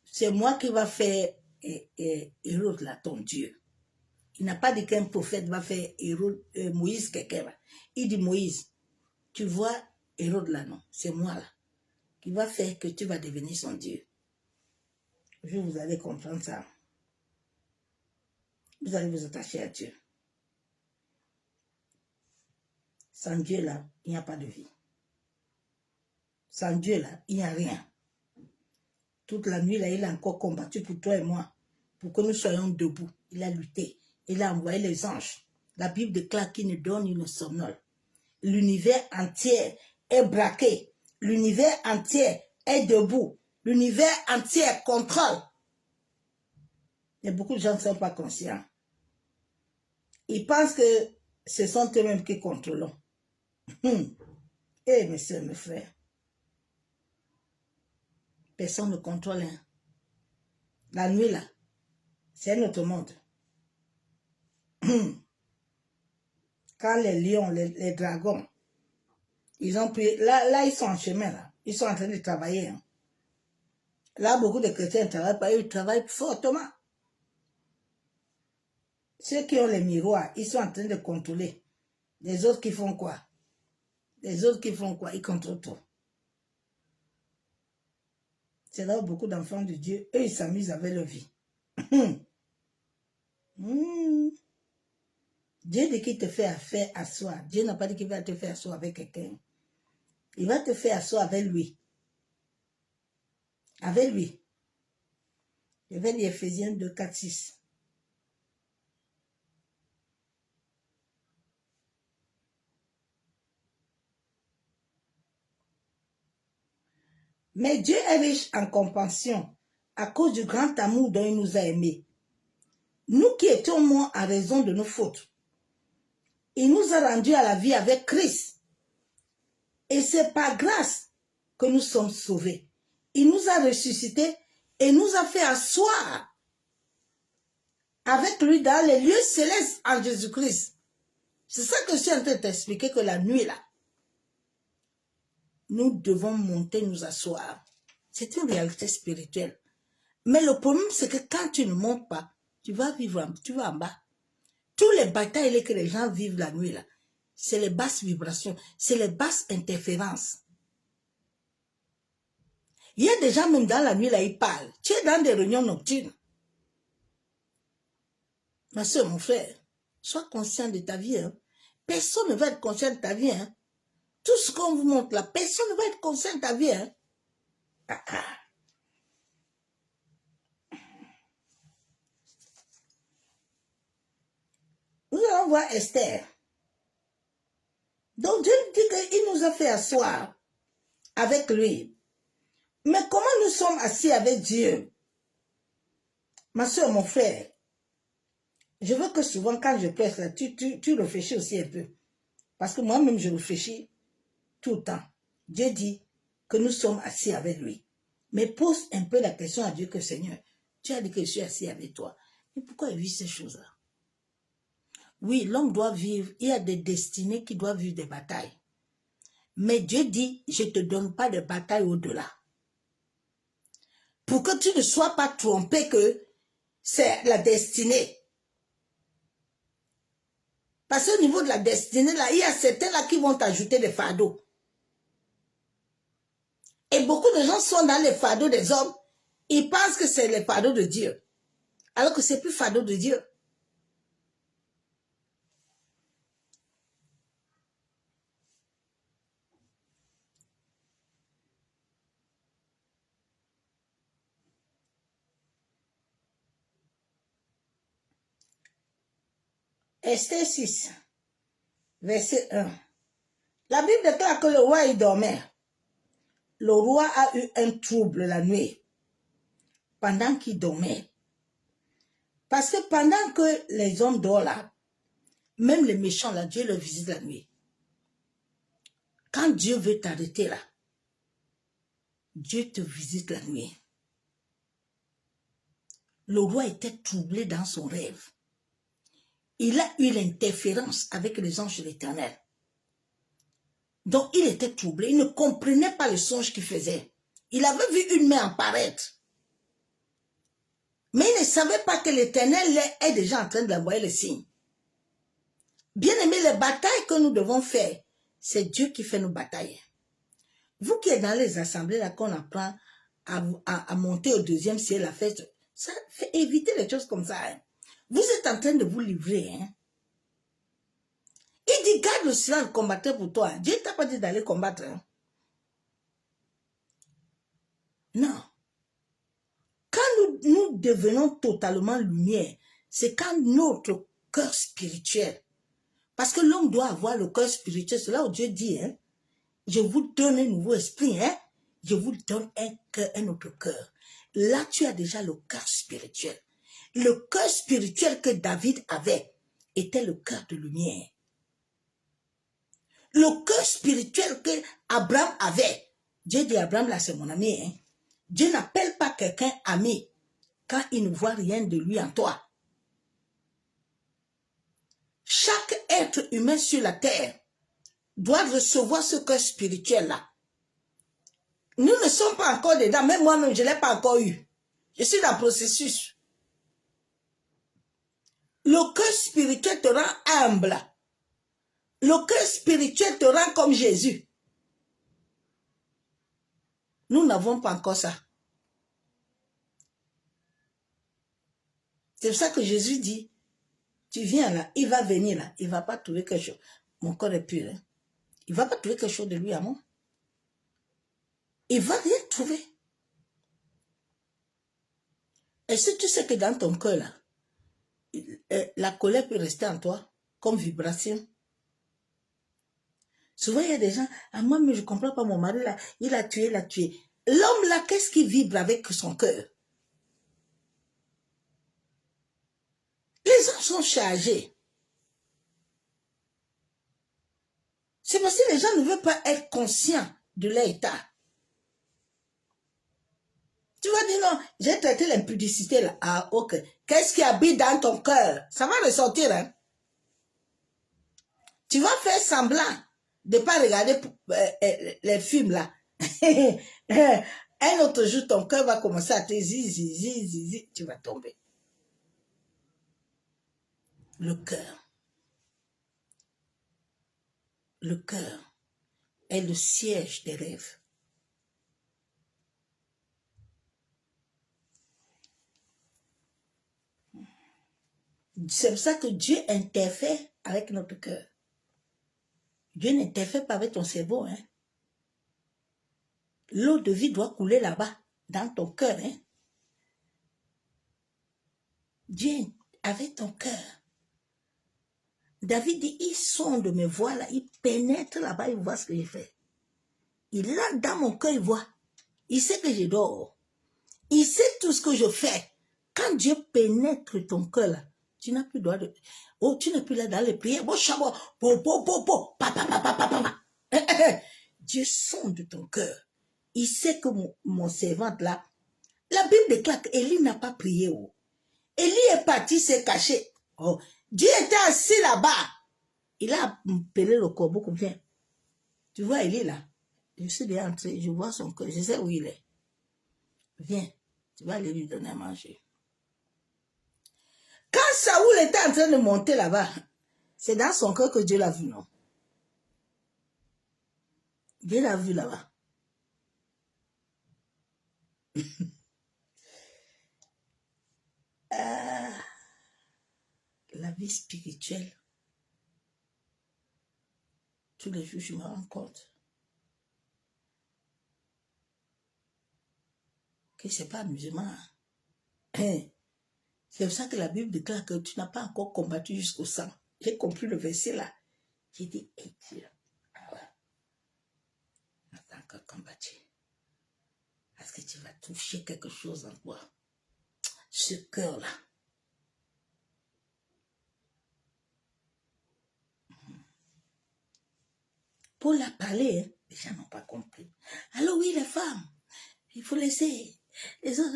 c'est moi qui va faire Hérode là, ton Dieu. Il n'a pas dit qu'un prophète va faire Hérode, Moïse quelqu'un. Il dit Moïse, tu vois Hérode là, non, c'est moi là, qui va faire que tu vas devenir son Dieu. Vous allez comprendre ça. Vous allez vous attacher à Dieu. Sans Dieu là, il n'y a pas de vie. Sans Dieu là, il n'y a rien. Toute la nuit là, il a encore combattu pour toi et moi, pour que nous soyons debout. Il a lutté. Il a envoyé les anges. La Bible déclare qu'il ne donne une somnole. L'univers entier est braqué. L'univers entier est debout. L'univers entier contrôle. Et beaucoup de gens ne sont pas conscients. Ils pensent que ce sont eux-mêmes qui contrôlent. Eh, mes soeurs, mes frères. Personne ne contrôle. Hein. La nuit, là, c'est un autre monde. Quand les lions, les dragons, ils ont pris... Là, ils sont en chemin, là. Ils sont en train de travailler. Hein. Là, beaucoup de chrétiens ne travaillent pas. Ils travaillent fortement. Ceux qui ont les miroirs, ils sont en train de contrôler. Les autres qui font quoi? Les autres qui font quoi? Ils contrôlent tout. C'est là où beaucoup d'enfants de Dieu, eux, ils s'amusent avec leur vie. Dieu dit qu'il te fait affaire à soi. Dieu n'a pas dit qu'il va te faire asseoir avec quelqu'un. Il va te faire asseoir avec lui. Avec lui. Je vais lire Ephésiens 2, 4, 6. Mais Dieu est riche en compassion à cause du grand amour dont il nous a aimés. Nous qui étions morts à raison de nos fautes, il nous a rendus à la vie avec Christ. Et c'est par grâce que nous sommes sauvés. Il nous a ressuscités et nous a fait asseoir avec lui dans les lieux célestes en Jésus-Christ. C'est ça que je suis en train de t'expliquer, que la nuit là, nous devons monter, nous asseoir. C'est une réalité spirituelle. Mais le problème, c'est que quand tu ne montes pas, tu vas vivre, tu vas en bas. Tous les batailles que les gens vivent la nuit là, c'est les basses vibrations, c'est les basses interférences. Il y a des gens même dans la nuit là, ils parlent. Tu es dans des réunions nocturnes. Ma soeur, mon frère, sois conscient de ta vie. Hein. Personne ne va être conscient de ta vie. Hein. Tout ce qu'on vous montre là, personne ne va être conscient de ta vie. Hein. Nous allons voir Esther. Donc Dieu dit qu'il nous a fait asseoir avec lui. Mais comment nous sommes assis avec Dieu? Ma soeur, mon frère, Je veux que souvent, quand je presse, là, tu réfléchis aussi un peu. Parce que moi-même, je réfléchis tout le temps. Dieu dit que nous sommes assis avec lui. Mais pose un peu la question à Dieu que Seigneur, tu as dit que je suis assis avec toi. Mais pourquoi il vit ces choses-là? Oui, l'homme doit vivre, il y a des destinées qui doivent vivre des batailles. Mais Dieu dit, je ne te donne pas de bataille au-delà. Pour que tu ne sois pas trompé que c'est la destinée. Parce qu'au niveau de la destinée, là, il y a certains là qui vont t'ajouter des fardeaux. Et beaucoup de gens sont dans les fardeaux des hommes. Ils pensent que c'est les fardeaux de Dieu. Alors que c'est plus fardeau de Dieu. Esther 6, verset 1. La Bible déclare que le roi il dormait. Le roi a eu un trouble la nuit, pendant qu'il dormait. Parce que pendant que les hommes dorment là, même les méchants là, Dieu le visite la nuit. Quand Dieu veut t'arrêter là, Dieu te visite la nuit. Le roi était troublé dans son rêve. Il a eu l'interférence avec les anges de l'Éternel. Donc il était troublé, il ne comprenait pas le songe qu'il faisait. Il avait vu une main apparaître. Mais il ne savait pas que l'Éternel est déjà en train d'envoyer le signe. Bien aimé, les batailles que nous devons faire, c'est Dieu qui fait nos batailles. Vous qui êtes dans les assemblées, là, qu'on apprend à monter au deuxième ciel, la fête, ça fait éviter les choses comme ça. Hein. Vous êtes en train de vous livrer. Hein. Il dit, garde le silence, combattre pour toi. Dieu ne t'a pas dit d'aller combattre. Hein. Non. Quand nous devenons totalement lumière, c'est quand notre cœur spirituel, parce que l'homme doit avoir le cœur spirituel, c'est là où Dieu dit, hein, je vous donne un nouveau esprit, hein, je vous donne un cœur, un autre cœur. Là, tu as déjà le cœur spirituel. Le cœur spirituel que David avait était le cœur de lumière. Le cœur spirituel que Abraham avait, Dieu dit Abraham, là c'est mon ami, hein. Dieu n'appelle pas quelqu'un ami quand il ne voit rien de lui en toi. Chaque être humain sur la terre doit recevoir ce cœur spirituel-là. Nous ne sommes pas encore dedans, même moi-même, je ne l'ai pas encore eu. Je suis dans le processus. Le cœur spirituel te rend humble. Le cœur spirituel te rend comme Jésus. Nous n'avons pas encore ça. C'est pour ça que Jésus dit, tu viens là, il va venir là, il ne va pas trouver quelque chose. Mon corps est pur. Hein? Il ne va pas trouver quelque chose de lui à moi. Il ne va rien trouver. Et si tu sais que dans ton cœur là, la colère peut rester en toi comme vibration. Souvent, il y a des gens, ah, moi, mais je ne comprends pas, mon mari, là, il a tué. L'homme, là, qu'est-ce qui vibre avec son cœur? Les gens sont chargés. C'est parce que les gens ne veulent pas être conscients de leur état. Tu vas dire, non, j'ai traité l'impudicité, là. Ah, ok. Qu'est-ce qui habite dans ton cœur? Ça va ressortir, hein? Tu vas faire semblant de ne pas regarder les films là. Un autre jour, ton cœur va commencer à te zizi, tu vas tomber. Le cœur est le siège des rêves. C'est pour ça que Dieu interfère avec notre cœur. Dieu n'interfère pas avec ton cerveau, hein. L'eau de vie doit couler là-bas, dans ton cœur, hein. Dieu avec ton cœur. David dit, il sonde mes voies là, il pénètre là-bas, il voit ce que j'ai fait. Il a dans mon cœur, il voit. Il sait que je dors. Il sait tout ce que je fais. Quand Dieu pénètre ton cœur là, Tu n'as plus droit de... Oh, tu n'es plus là dans les prières. Bon, chabot, po, po, po, po, pa, pa, pa, pa, pa, pa, pa. Dieu sonde ton cœur. Il sait que mon servante là, la Bible déclare qu'Élie n'a pas prié. Oh. Élie est parti, s'est caché. Oh. Dieu était assis là-bas. Il a appelé le corbeau comme vient. Tu vois Élie là? Je suis déjà entré, je vois son cœur, je sais où il est. Viens, tu vas aller lui donner à manger. Quand Saoul était en train de monter là-bas, c'est dans son cœur que Dieu l'a vu, non? Dieu l'a vu là-bas. La vie spirituelle, tous les jours, je me rends compte que ce n'est pas amusement. C'est pour ça que la Bible déclare que tu n'as pas encore combattu jusqu'au sang. J'ai compris le verset là. J'ai dit, hey Dieu, ah ouais, en tant que combattu, est-ce que tu vas toucher quelque chose en toi? Ce cœur-là. Paul a parlé, hein, les gens n'ont pas compris. Alors oui, les femmes, il faut laisser. Les autres,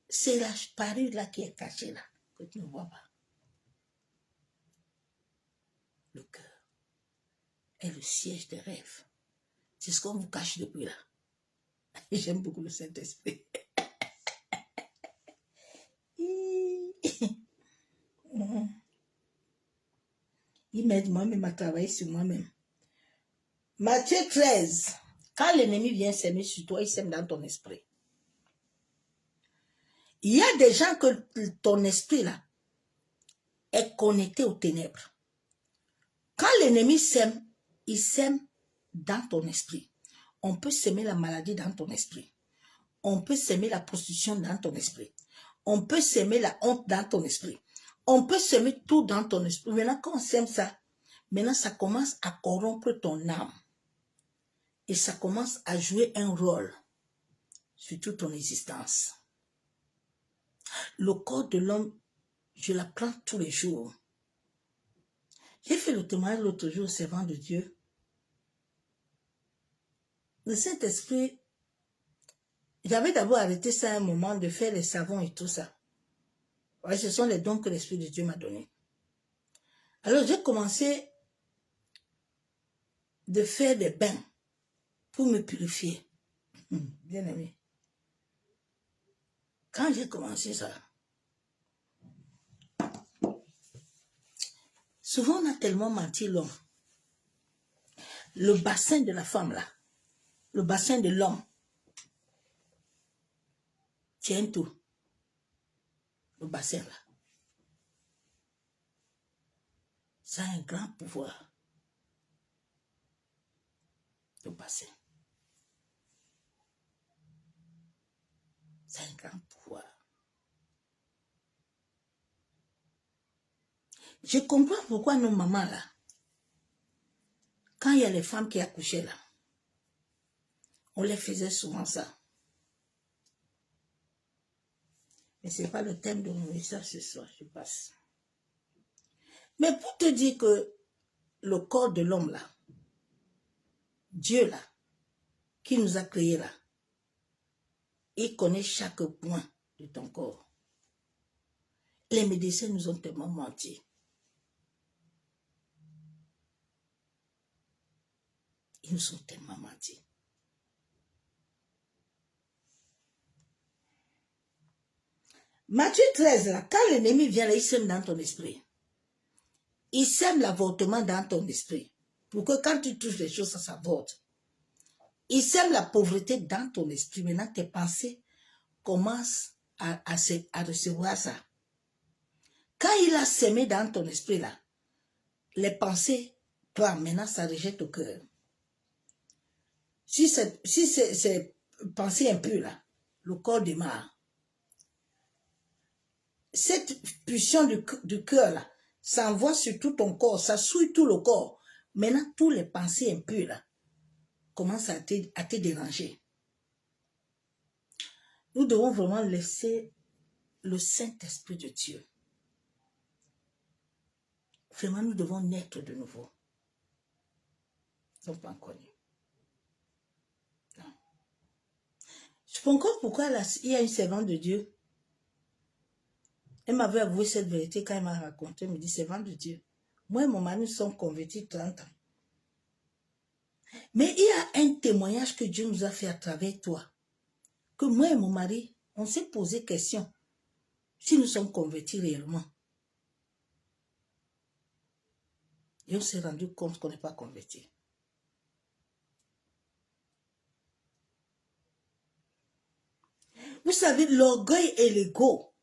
c'est la parure là qui est cachée là, que tu ne vois pas. Le cœur est le siège des rêves. C'est ce qu'on vous cache depuis là. J'aime beaucoup le Saint-Esprit. Il m'aide moi-même à travailler sur moi-même. Matthieu 13. Quand l'ennemi vient s'aimer sur toi, il s'aime dans ton esprit. Il y a des gens que ton esprit là est connecté aux ténèbres. Quand l'ennemi s'aime, il s'aime dans ton esprit. On peut s'aimer la maladie dans ton esprit. On peut s'aimer la prostitution dans ton esprit. On peut s'aimer la honte dans ton esprit. On peut s'aimer tout dans ton esprit. Maintenant, quand on s'aime ça, maintenant ça commence à corrompre ton âme. Et ça commence à jouer un rôle sur toute ton existence. Le corps de l'homme, je l'apprends tous les jours. J'ai fait le témoignage l'autre jour au servant de Dieu. Le Saint-Esprit, j'avais d'abord arrêté ça à un moment de faire les savons et tout ça. Ouais, ce sont les dons que l'Esprit de Dieu m'a donnés. Alors j'ai commencé de faire des bains pour me purifier. Bien aimé. Quand j'ai commencé ça, souvent on a tellement menti l'homme. Le bassin de la femme là, le bassin de l'homme, tient tout. Le bassin là. Ça a un grand pouvoir. Le bassin. Ça a un grand pouvoir. Je comprends pourquoi nos mamans là, quand il y a les femmes qui accouchaient là, on les faisait souvent ça. Mais ce n'est pas le thème de mon message ce soir, je passe. Mais pour te dire que le corps de l'homme là, Dieu là, qui nous a créés là, il connaît chaque point de ton corps. Les médecins nous ont tellement menti. Ils nous ont tellement menti. Matthieu 13, là, quand l'ennemi vient là, il sème dans ton esprit. Il sème l'avortement dans ton esprit. Pour que quand tu touches les choses, ça s'avorte. Il sème la pauvreté dans ton esprit. Maintenant, tes pensées commencent à recevoir ça. Quand il a sémé dans ton esprit, là, les pensées, toi, maintenant, ça rejette au cœur. Si c'est pensée impure, là, le corps démarre. Cette pulsion du cœur, là, ça envoie sur tout ton corps, ça souille tout le corps. Maintenant, tous les pensées impures, là, commencent à te déranger. Nous devons vraiment laisser le Saint-Esprit de Dieu. Vraiment, nous devons naître de nouveau. Ils ne sont pas connus. Non. Je comprends pourquoi il y a une servante de Dieu. Elle m'avait avoué cette vérité quand elle m'a raconté. Elle me dit, servante de Dieu. Moi et mon mari nous sommes convertis 30 ans. Mais il y a un témoignage que Dieu nous a fait à travers toi. Que moi et mon mari, on s'est posé question si nous sommes convertis réellement. Et on s'est rendu compte qu'on n'est pas convertis. Vous savez, l'orgueil et l'ego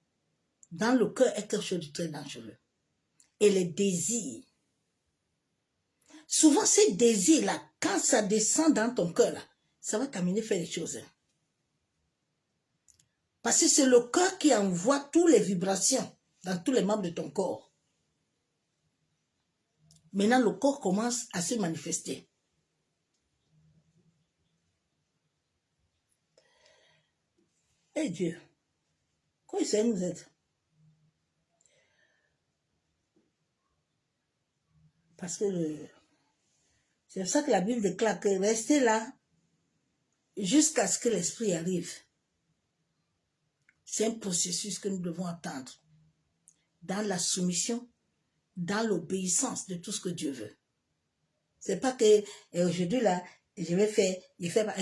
dans le cœur est quelque chose de très dangereux. Et les désirs. Souvent, ces désirs-là, quand ça descend dans ton cœur, là, ça va t'amener à faire des choses. Parce que c'est le cœur qui envoie toutes les vibrations dans tous les membres de ton corps. Maintenant, le corps commence à se manifester. Eh Dieu, quoi il sait nous aider? Parce que c'est pour ça que la Bible déclare que restez là jusqu'à ce que l'Esprit arrive. C'est un processus que nous devons attendre. Dans la soumission, dans l'obéissance de tout ce que Dieu veut. C'est pas que aujourd'hui là, je vais faire, il fait pas.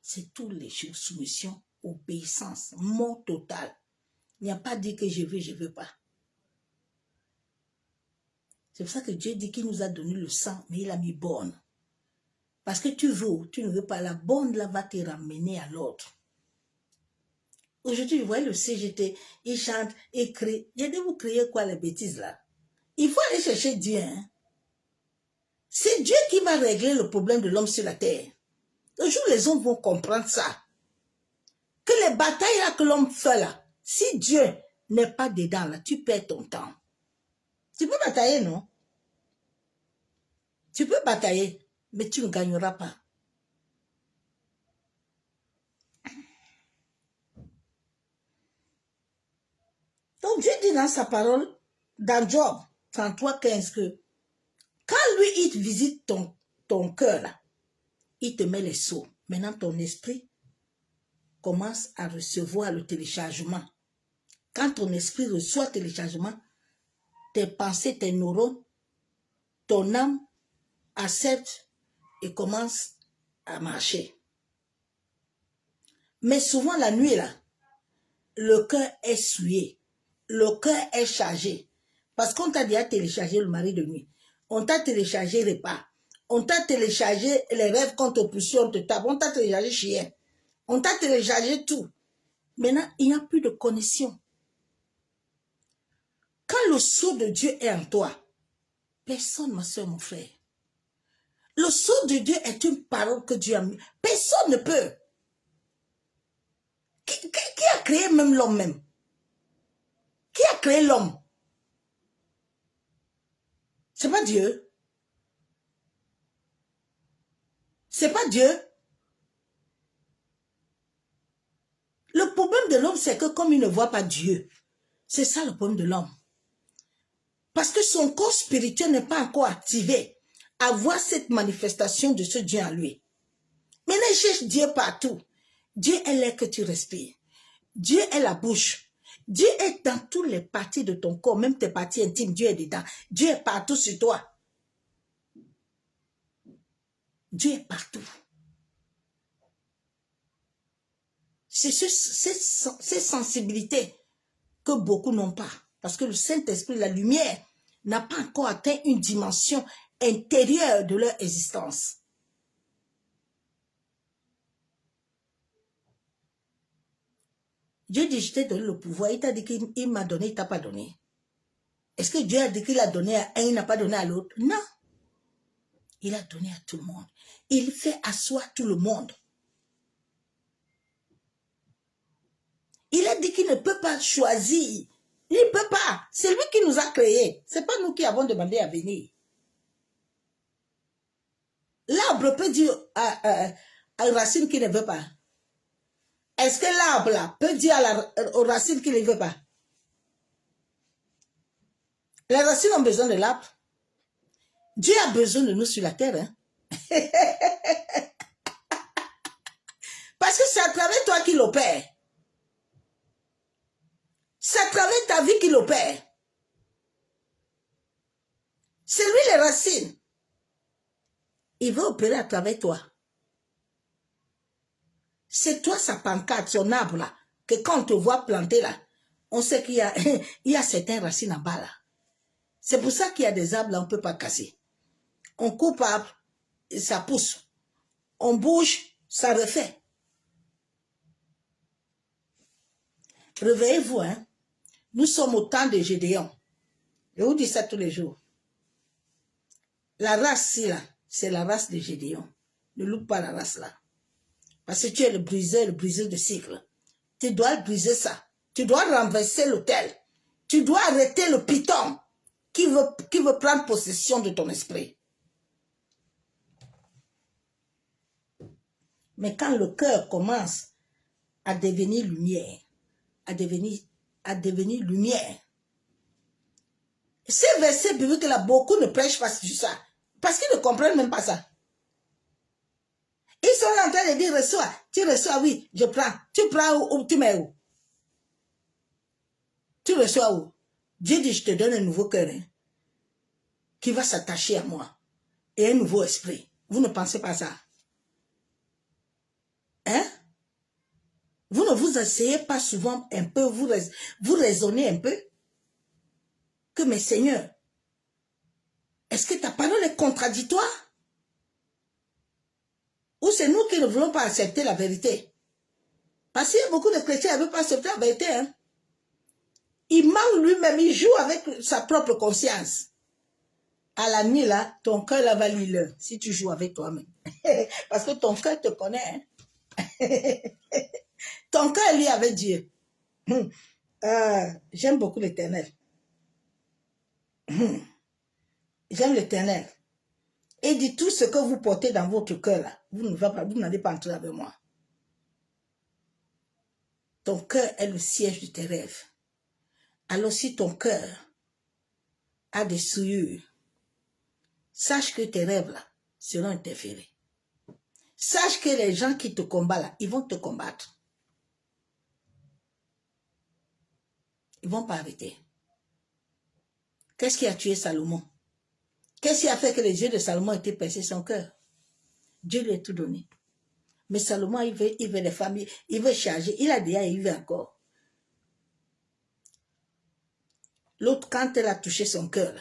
C'est tous les choses, soumission, obéissance, mort total. Il n'y a pas dit que je veux pas. C'est pour ça que Dieu dit qu'il nous a donné le sang, mais il a mis borne. Parce que tu veux ou tu ne veux pas, la borne là va te ramener à l'autre. Aujourd'hui, vous voyez le CGT, il chante, il crie. Il y a de vous crier quoi les bêtises là? Il faut aller chercher Dieu. Hein? C'est Dieu qui va régler le problème de l'homme sur la terre. Le jour où les hommes vont comprendre ça, que les batailles là que l'homme fait là, si Dieu n'est pas dedans là, tu perds ton temps. Tu peux batailler, non? Tu peux batailler, mais tu ne gagneras pas. Donc Dieu dit dans sa parole, dans Job 33:15, que quand lui il visite ton cœur là, il te met les sceaux. Maintenant ton esprit commence à recevoir le téléchargement. Quand ton esprit reçoit le téléchargement, tes pensées, tes neurones, ton âme accepte et commence à marcher. Mais souvent la nuit là, le cœur est souillé, le cœur est chargé. Parce qu'on t'a déjà téléchargé le mari de nuit, on t'a téléchargé les pas, on t'a téléchargé les rêves qu'on te pousse, on te tape, on t'a téléchargé chien, on t'a téléchargé tout. Maintenant, il n'y a plus de connexion. Quand le sceau de Dieu est en toi, personne, ma soeur, mon frère. Le sceau de Dieu est une parole que Dieu a mis. Personne ne peut. Qui a créé même l'homme même? Qui a créé l'homme? C'est pas Dieu. C'est pas Dieu. Le problème de l'homme, c'est que comme il ne voit pas Dieu, c'est ça le problème de l'homme. Parce que son corps spirituel n'est pas encore activé à voir cette manifestation de ce Dieu en lui. Maintenant, il cherche Dieu partout. Dieu est l'air que tu respires. Dieu est la bouche. Dieu est dans toutes les parties de ton corps, même tes parties intimes, Dieu est dedans. Dieu est partout sur toi. Dieu est partout. C'est cette sensibilité que beaucoup n'ont pas. Parce que le Saint-Esprit, la lumière, n'a pas encore atteint une dimension intérieure de leur existence. Dieu dit, je t'ai donné le pouvoir. Il t'a dit qu'il m'a donné, il t'a pas donné. Est-ce que Dieu a dit qu'il a donné à un, il n'a pas donné à l'autre? Non. Il a donné à tout le monde. Il fait asseoir tout le monde. Il a dit qu'il ne peut pas choisir. Il ne peut pas. C'est lui qui nous a créés. Ce n'est pas nous qui avons demandé à venir. L'arbre peut dire à une racine qui ne veut pas. Est-ce que l'arbre là peut dire aux racines qu'il ne veut pas? Les racines ont besoin de l'arbre. Dieu a besoin de nous sur la terre. Hein? Parce que c'est à travers toi qu'il opère. C'est à travers ta vie qu'il opère. C'est lui les racines. Il veut opérer à travers toi. C'est toi sa pancarte, son arbre là, que quand on te voit planter là, on sait qu'il y a certaines racines en bas là. C'est pour ça qu'il y a des arbres là, on ne peut pas casser. On coupe arbre, ça pousse. On bouge, ça refait. Réveillez-vous, hein. Nous sommes au temps de Gédéon. Je vous dis ça tous les jours. La race, là, c'est la race de Gédéon. Ne loupe pas la race, là. Parce que tu es le briseur de cycle. Tu dois briser ça. Tu dois renverser l'autel. Tu dois arrêter le python qui veut prendre possession de ton esprit. Mais quand le cœur commence à devenir lumière, à devenir lumière, ces versets bibliques là, beaucoup ne prêchent pas sur ça. Parce qu'ils ne comprennent même pas ça. Ils sont en train de dire, reçois. Tu reçois, oui, je prends. Tu prends où tu mets où? Tu reçois où? Dieu dit, je te donne un nouveau cœur hein, qui va s'attacher à moi. Et un nouveau esprit. Vous ne pensez pas ça? Hein? Vous ne vous asseyez pas souvent un peu, vous raisonnez un peu? Que, mais Seigneur, est-ce que ta parole est contradictoire? Ou c'est nous qui ne voulons pas accepter la vérité? Parce qu'il y a beaucoup de chrétiens qui ne veulent pas accepter la vérité. Hein? Il manque lui-même, il joue avec sa propre conscience. À la nuit, là, ton cœur là, va lire si tu joues avec toi-même. Parce que ton cœur te connaît. Hein? Ton cœur est lié avec Dieu. J'aime beaucoup l'Éternel. J'aime l'Éternel. Et dit tout ce que vous portez dans votre cœur là, vous n'allez pas entrer avec moi. Ton cœur est le siège de tes rêves. Alors si ton cœur a des souillures, sache que tes rêves là seront interférés. Sache que les gens qui te combattent là, ils vont te combattre. Ils ne vont pas arrêter. Qu'est-ce qui a tué Salomon? Qu'est-ce qui a fait que les yeux de Salomon étaient percés son cœur? Dieu lui a tout donné. Mais Salomon, il veut les familles, il veut charger. Il a déjà, il veut encore. L'autre, quand elle a touché son cœur,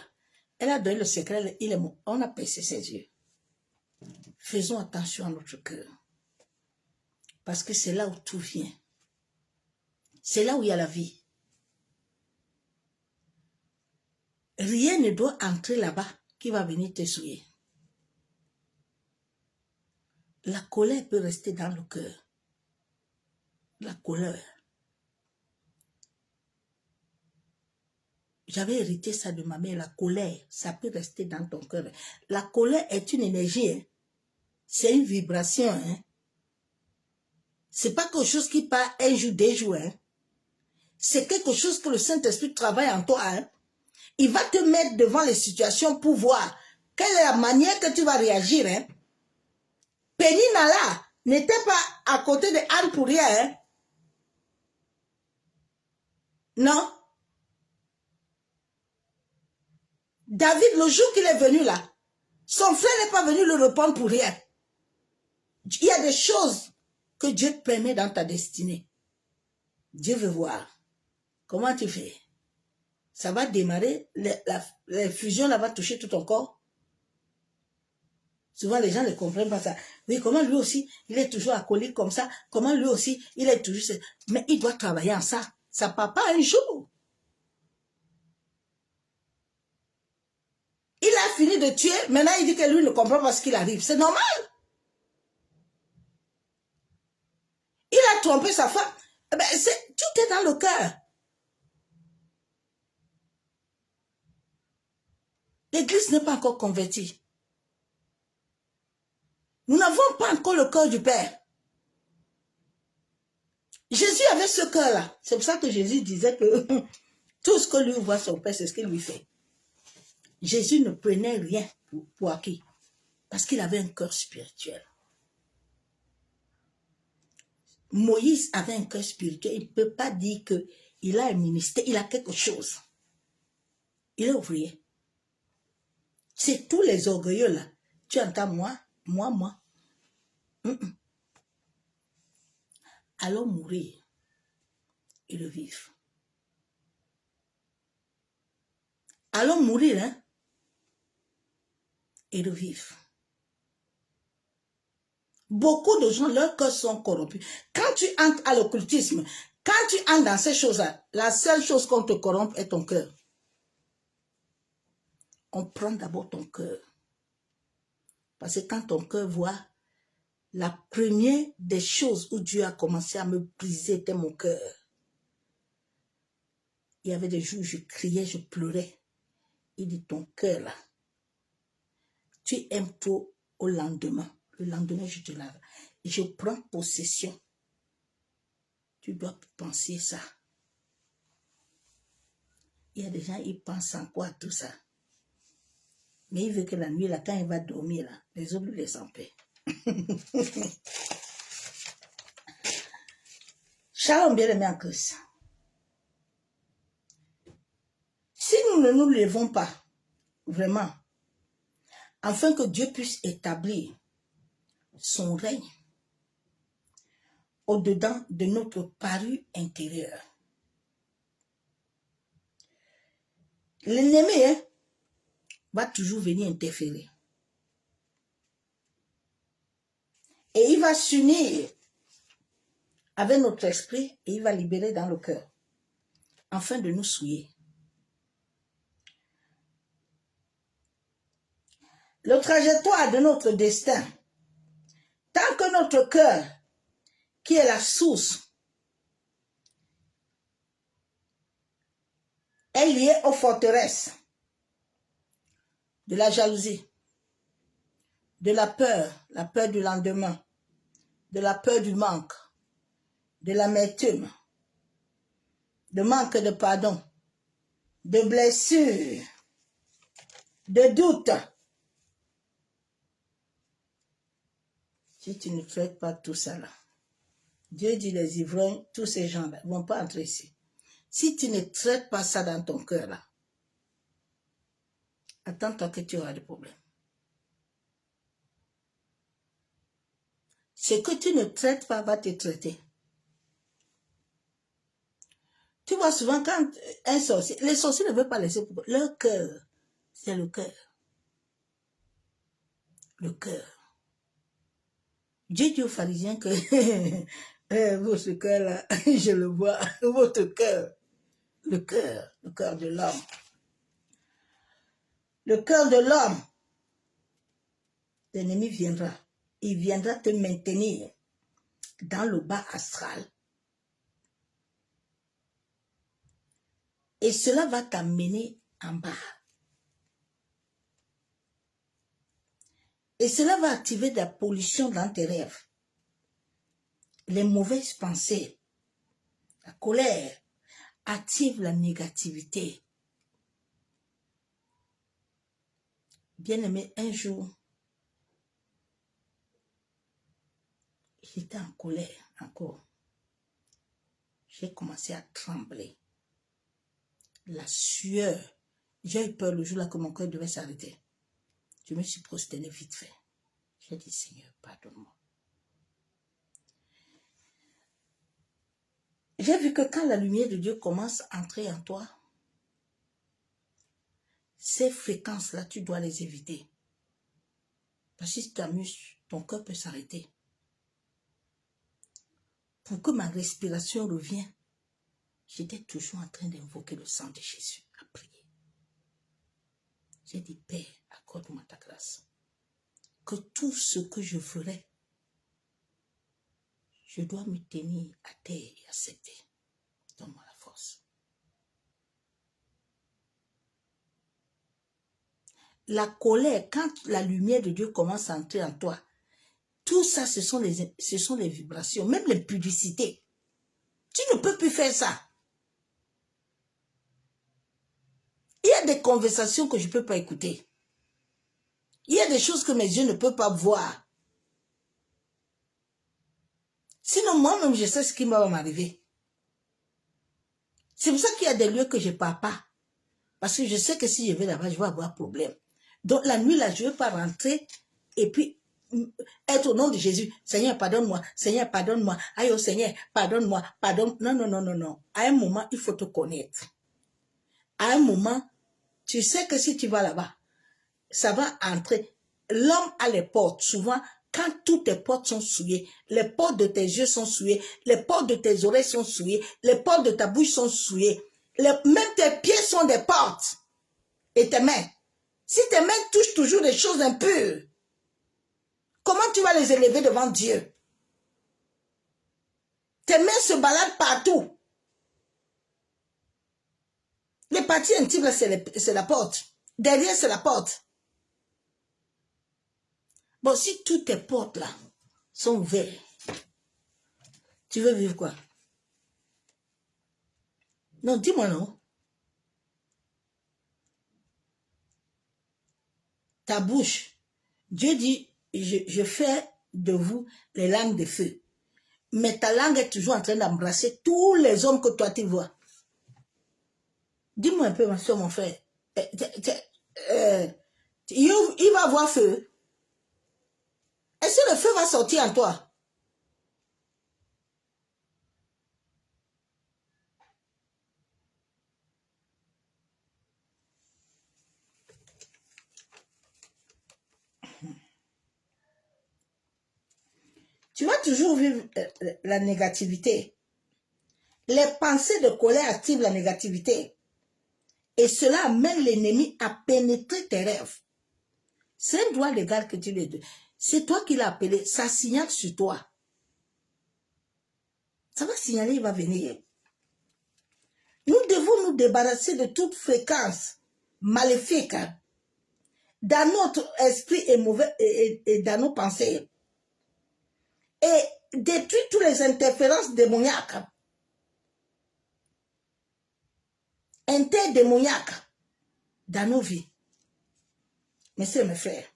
elle a donné le secret, il est mort. On a percé ses yeux. Faisons attention à notre cœur. Parce que c'est là où tout vient. C'est là où il y a la vie. Rien ne doit entrer là-bas qui va venir te souiller. La colère peut rester dans le cœur. La colère. J'avais hérité ça de ma mère, la colère, ça peut rester dans ton cœur. La colère est une énergie, hein. C'est une vibration. Hein. Ce n'est pas quelque chose qui part un jour, 2 jours. Hein. C'est quelque chose que le Saint-Esprit travaille en toi. Hein. Il va te mettre devant les situations pour voir quelle est la manière que tu vas réagir. Hein. Pénina là n'était pas à côté de Anne pour rien. Hein. Non. David, le jour qu'il est venu là, son frère n'est pas venu le répondre pour rien. Il y a des choses que Dieu te permet dans ta destinée. Dieu veut voir. Comment tu fais? Ça va démarrer, la fusion là va toucher tout ton corps. Souvent les gens ne comprennent pas ça. Oui, comment lui aussi, il est toujours alcoolique comme ça? Comment lui aussi, il est toujours... Mais il doit travailler en ça. Ça part pas un jour. Il a fini de tuer, maintenant il dit que lui ne comprend pas ce qu'il arrive. C'est normal. Il a trompé sa femme. Eh ben, tout est dans le cœur. L'église n'est pas encore convertie. Nous n'avons pas encore le cœur du Père. Jésus avait ce cœur-là. C'est pour ça que Jésus disait que tout ce que lui voit son Père, c'est ce qu'il lui fait. Jésus ne prenait rien pour acquis. Parce qu'il avait un cœur spirituel. Moïse avait un cœur spirituel. Il ne peut pas dire qu'il a un ministère, il a quelque chose. Il est ouvrier. C'est tous les orgueilleux là. Tu entends moi. Allons mourir et revivre. Allons mourir, hein, et revivre. Beaucoup de gens, leurs cœurs sont corrompus. Quand tu entres à l'occultisme, quand tu entres dans ces choses-là, la seule chose qu'on te corrompt est ton cœur. On prend d'abord ton cœur. Parce que quand ton cœur voit, la première des choses où Dieu a commencé à me briser était mon cœur. Il y avait des jours où je criais, je pleurais. Il dit, ton cœur là, tu aimes trop au lendemain. Le lendemain, je te lave. Et je prends possession. Tu dois penser ça. Il y a des gens, ils pensent en quoi tout ça. Mais il veut que la nuit, là, quand il va dormir, là, les autres lui laissent en paix. Shalom, bien aimé en Christ. Si nous ne nous levons pas, vraiment, afin que Dieu puisse établir son règne au-dedans de notre parure intérieure, l'ennemi, hein, va toujours venir interférer. Et il va s'unir avec notre esprit et il va libérer dans le cœur, afin de nous souiller. Le trajectoire de notre destin, tant que notre cœur, qui est la source, est lié aux forteresses de la jalousie, de la peur du lendemain, de la peur du manque, de l'amertume, de manque de pardon, de blessures, de doute. Si tu ne traites pas tout ça là, Dieu dit les ivrognes, tous ces gens-là ne vont pas entrer ici. Si tu ne traites pas ça dans ton cœur là, attends-toi que tu auras des problèmes. Ce que tu ne traites pas va te traiter. Tu vois souvent quand un sorcier, les sorciers ne veulent pas laisser leur cœur, c'est le cœur. Le cœur. Dieu dit aux pharisiens que votre cœur là, je le vois, votre cœur, le cœur de l'homme. Le cœur de l'homme, l'ennemi viendra. Il viendra te maintenir dans le bas astral. Et cela va t'amener en bas. Et cela va activer de la pollution dans tes rêves. Les mauvaises pensées, la colère, active la négativité. Bien-aimé, un jour, j'étais en colère encore. J'ai commencé à trembler. La sueur. J'ai eu peur le jour-là que mon cœur devait s'arrêter. Je me suis prosternée vite fait. J'ai dit, Seigneur, pardonne-moi. J'ai vu que quand la lumière de Dieu commence à entrer en toi, ces fréquences-là, tu dois les éviter. Parce que si tu t'amuses, ton cœur peut s'arrêter. Pour que ma respiration revienne, j'étais toujours en train d'invoquer le sang de Jésus, à prier. J'ai dit, Père, accorde-moi ta grâce. Que tout ce que je ferai, je dois me tenir à terre et accepter. Donne-moi la force. La colère, quand la lumière de Dieu commence à entrer en toi, tout ça, ce sont les vibrations, même les publicités. Tu ne peux plus faire ça. Il y a des conversations que je ne peux pas écouter. Il y a des choses que mes yeux ne peuvent pas voir. Sinon, moi-même, je sais ce qui va m'arriver. C'est pour ça qu'il y a des lieux que je ne pars pas. Parce que je sais que si je vais là-bas, je vais avoir problème. Donc, la nuit, là, je ne veux pas rentrer et puis être au nom de Jésus. Seigneur, pardonne-moi. Seigneur, pardonne-moi. Aïe, oh Seigneur, pardonne-moi. Pardonne. Non, non, non, non, non. À un moment, il faut te connaître. À un moment, tu sais que si tu vas là-bas, ça va entrer. L'homme a les portes. Souvent, quand toutes tes portes sont souillées, les portes de tes yeux sont souillées, les portes de tes oreilles sont souillées, les portes de ta bouche sont souillées, même tes pieds sont des portes. Et tes mains. Si tes mains touchent toujours des choses impures, comment tu vas les élever devant Dieu? Tes mains se baladent partout. Les parties intimes, c'est la porte. Derrière, c'est la porte. Bon, si toutes tes portes là sont ouvertes, tu veux vivre quoi? Non, dis-moi non. Ta bouche, Dieu dit, je fais de vous les langues de feu. Mais ta langue est toujours en train d'embrasser tous les hommes que toi tu vois. Dis-moi un peu, ma soeur, mon frère. Il va avoir feu. Est-ce que le feu va sortir en toi? Tu vas toujours vivre la négativité. Les pensées de colère activent la négativité. Et cela amène l'ennemi à pénétrer tes rêves. C'est un droit légal que tu lui donnes. C'est toi qui l'as appelé. Ça signale sur toi. Ça va signaler, il va venir. Nous devons nous débarrasser de toute fréquence maléfique dans notre esprit et mauvais et dans nos pensées. Et détruire toutes les interférences démoniaques. Interdémoniaques dans nos vies. Messieurs, mes frères.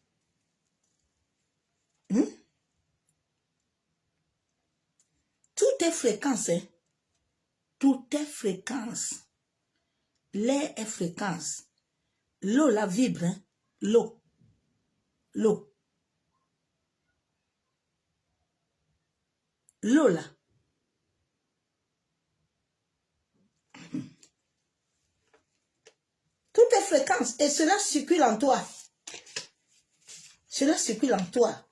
Tout est fréquence. Hein? Tout est fréquence. L'air est fréquence. L'eau la vibre. Hein? L'eau. L'eau. L'eau là. Tout est fréquence. Et cela circule en toi. Cela circule en toi.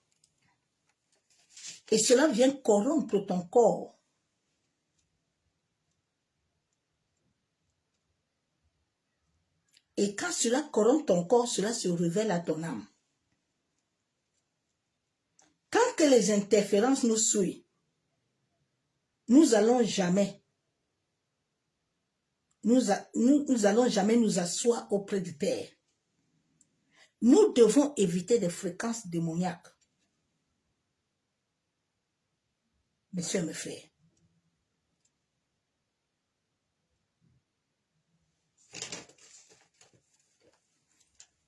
Et cela vient corrompre ton corps. Et quand cela corrompt ton corps, cela se révèle à ton âme. Quand que les interférences nous suivent, nous allons jamais nous asseoir auprès du Père. Nous devons éviter des fréquences démoniaques. Messieurs, mes frères.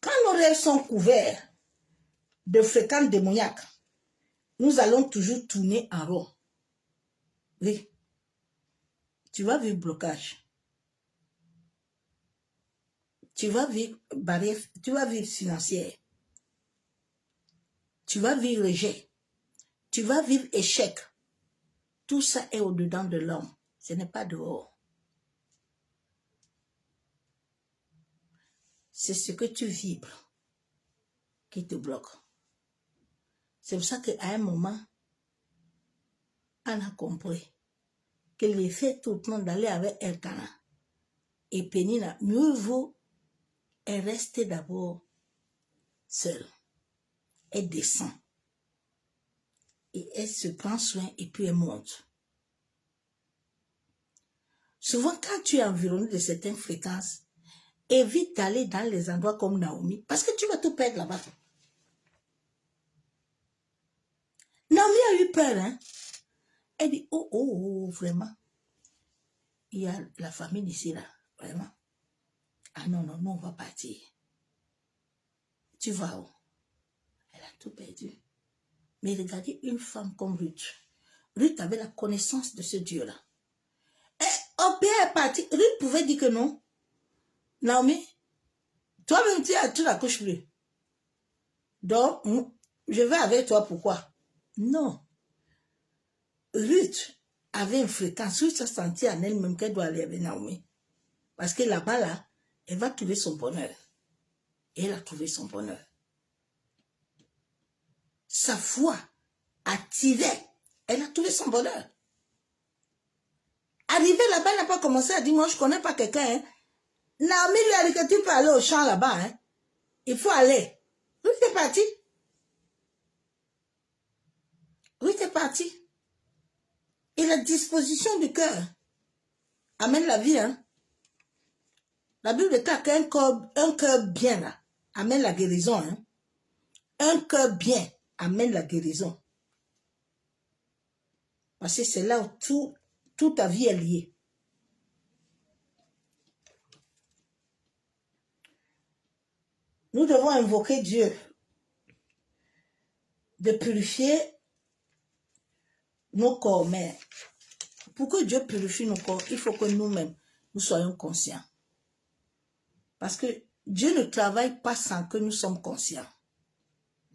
Quand nos rêves sont couverts de fréquences démoniaques, nous allons toujours tourner en rond. Oui. Tu vas vivre blocage. Tu vas vivre barrière, tu vas vivre financière. Tu vas vivre rejet. Tu vas vivre échec. Tout ça est au-dedans de l'homme. Ce n'est pas dehors. C'est ce que tu vibres qui te bloque. C'est pour ça qu'à un moment, on a compris que l'effet tout le monde d'aller avec Elkanah et Pénina, mieux vaut elle rester d'abord seule. Elle descend. Et elle se prend soin et puis elle monte. Souvent, quand tu es environné de certaines fréquences, évite d'aller dans les endroits comme Naomi, parce que tu vas tout perdre là-bas. Naomi a eu peur, hein? Elle dit, oh, vraiment. il y a la famille ici, là, vraiment. Ah non, non, non, on va partir. Tu vas où? Elle a tout perdu. Mais regardez une femme comme Ruth. Ruth avait la connaissance de ce Dieu-là. Et Obéa est parti. Ruth pouvait dire que non. Naomi, toi-même, tu n'accouches plus. Donc, je vais avec toi, pourquoi? Non. Ruth avait une fréquence. Ruth se sentit en elle-même qu'elle doit aller avec Naomi. Parce que là-bas, là, elle va trouver son bonheur. Et elle a trouvé son bonheur. Sa foi attirait. Elle a trouvé son bonheur. Arrivée là-bas, elle n'a pas commencé à dire, moi, je ne connais pas quelqu'un. Hein. Naomi lui a dit que tu peux aller au champ là-bas. Hein. Il faut aller. Oui, c'est parti. Oui, c'est parti. Et la disposition du cœur amène la vie. Hein. La Bible déclare qu'un cœur bien là, amène la guérison. Hein. Un cœur bien amène la guérison. Parce que c'est là où toute ta vie est liée. Nous devons invoquer Dieu de purifier nos corps. Mais pour que Dieu purifie nos corps, il faut que nous-mêmes, nous soyons conscients. Parce que Dieu ne travaille pas sans que nous sommes conscients.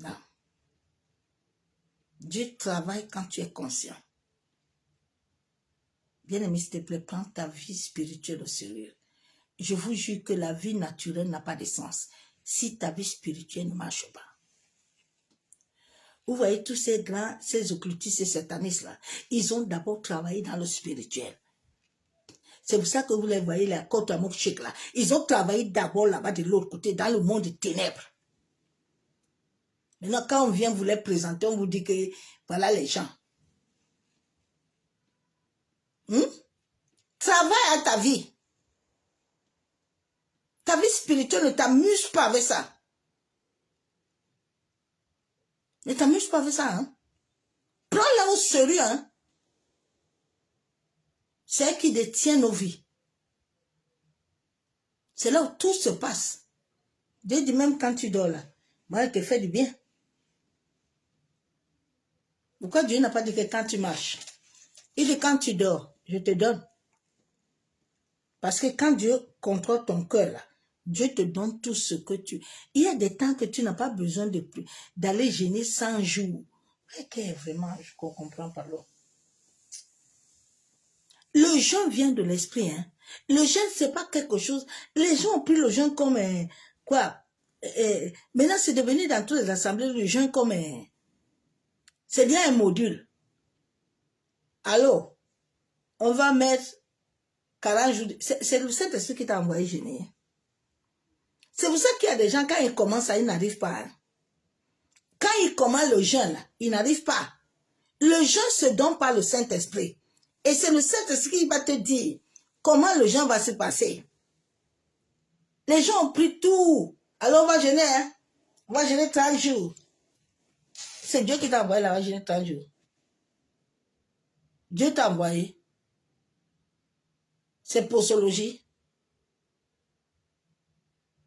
Non. Dieu travaille quand tu es conscient. Bien-aimé, s'il te plaît, prends ta vie spirituelle au sérieux. Je vous jure que la vie naturelle n'a pas de sens si ta vie spirituelle ne marche pas. Vous voyez tous ces occultistes et satanistes-là, ils ont d'abord travaillé dans le spirituel. C'est pour ça que vous les voyez, la côte à Mokchik là. Ils ont travaillé d'abord là-bas de l'autre côté, dans le monde des ténèbres. Maintenant, quand on vient vous les présenter, on vous dit que voilà les gens. Travaille à ta vie. Ta vie spirituelle ne t'amuse pas avec ça. Ne t'amuse pas avec ça. Hein? Prends-la au sérieux. Hein? C'est elle qui détient nos vies. C'est là où tout se passe. Dieu dit même quand tu dors là, moi, elle te fait du bien. Pourquoi Dieu n'a pas dit que quand tu marches? Il dit quand tu dors, je te donne. Parce que quand Dieu contrôle ton cœur là, Dieu te donne tout ce que tu... Il y a des temps que tu n'as pas besoin d'aller gêner 100 jours. Ok, vraiment, je ne comprends pas l'eau. Le jeûne vient de l'esprit. Hein. Le jeûne, ce n'est pas quelque chose... Les gens ont pris le jeûne comme... quoi maintenant, c'est devenu dans toutes les assemblées le jeûne comme... c'est bien un module. Alors, on va mettre 40 jours... C'est le Saint-Esprit qui t'a envoyé jeûner. C'est pour ça qu'il y a des gens, quand ils commencent, ils n'arrivent pas. Hein. Quand ils commencent le jeûne, ils n'arrivent pas. Le jeûne se donne par le Saint-Esprit. Et c'est le Saint-Esprit qui va te dire comment le jeûne va se passer. Les gens ont pris tout. Alors on va jeûner. Hein? On va jeûner 30 jours. C'est Dieu qui t'a envoyé là, on va jeûner 30 jours. Dieu t'a envoyé. C'est posologie.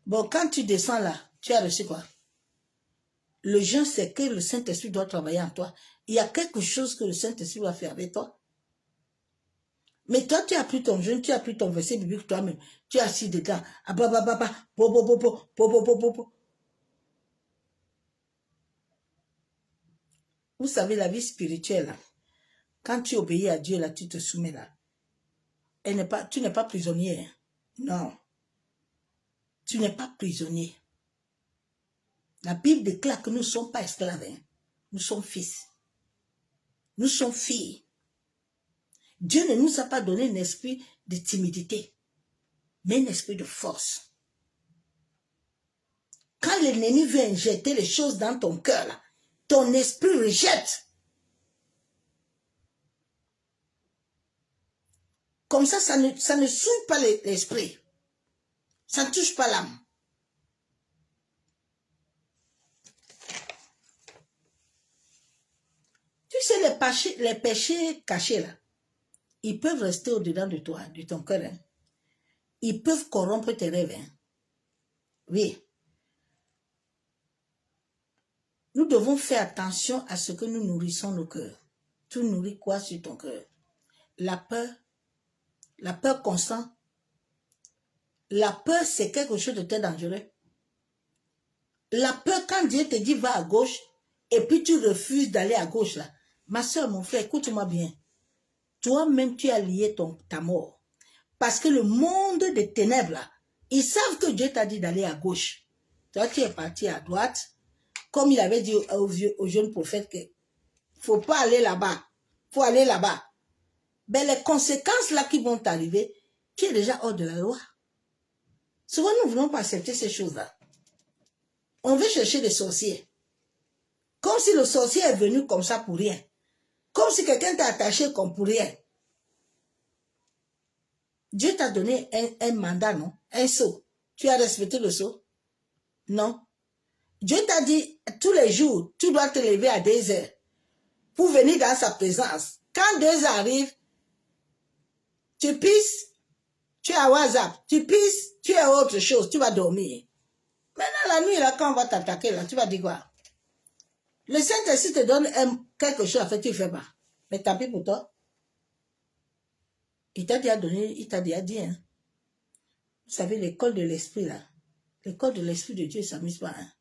Bon, quand tu descends là, tu as reçu quoi? Le jeûne, c'est que le Saint-Esprit doit travailler en toi. Il y a quelque chose que le Saint-Esprit va faire avec toi. Mais toi, tu as pris ton jeûne, tu as pris ton verset biblique toi-même. Tu es assis dedans. Vous savez, la vie spirituelle, là, quand tu obéis à Dieu, là, tu te soumets là. Tu n'es pas prisonnier. Non. Tu n'es pas prisonnier. La Bible déclare que nous ne sommes pas esclaves. Hein. Nous sommes fils. Nous sommes filles. Dieu ne nous a pas donné un esprit de timidité, mais un esprit de force. Quand l'ennemi veut injecter les choses dans ton cœur, là, ton esprit rejette. Comme ça ne souille pas l'esprit. Ça ne touche pas l'âme. Tu sais, les péchés cachés, là, ils peuvent rester au-dedans de toi, de ton cœur. Hein. Ils peuvent corrompre tes rêves. Hein. Oui. Nous devons faire attention à ce que nous nourrissons nos cœurs. Tu nourris quoi sur ton cœur? La peur constante. La peur, c'est quelque chose de très dangereux. La peur, quand Dieu te dit va à gauche, et puis tu refuses d'aller à gauche là. Ma soeur, mon frère, écoute-moi bien. Toi-même, tu as lié ta mort. Parce que le monde des ténèbres là, ils savent que Dieu t'a dit d'aller à gauche. Toi, tu es parti à droite. Comme il avait dit au jeune prophète que faut pas aller là-bas. Faut aller là-bas. Ben, les conséquences là qui vont t'arriver, tu es déjà hors de la loi. Souvent, nous ne voulons pas accepter ces choses-là. On veut chercher des sorciers. Comme si le sorcier est venu comme ça pour rien. Comme si quelqu'un t'a attaché comme pour rien. Dieu t'a donné un mandat, non? Un sceau. Tu as respecté le sceau? Non. Dieu t'a dit, tous les jours, tu dois te lever à 2 heures pour venir dans sa présence. Quand 2 heures arrivent, tu pisses, tu es à WhatsApp, tu pisses, tu es à autre chose, tu vas dormir. Maintenant, la nuit, là, quand on va t'attaquer, là, tu vas dire quoi? Le Saint-Esprit te donne quelque chose à faire, tu ne fais pas. Mais tant pis pour toi. Il t'a déjà donné, il t'a déjà dit, hein. Vous savez, l'école de l'esprit, là, l'école de l'esprit de Dieu ne s'amuse pas, hein.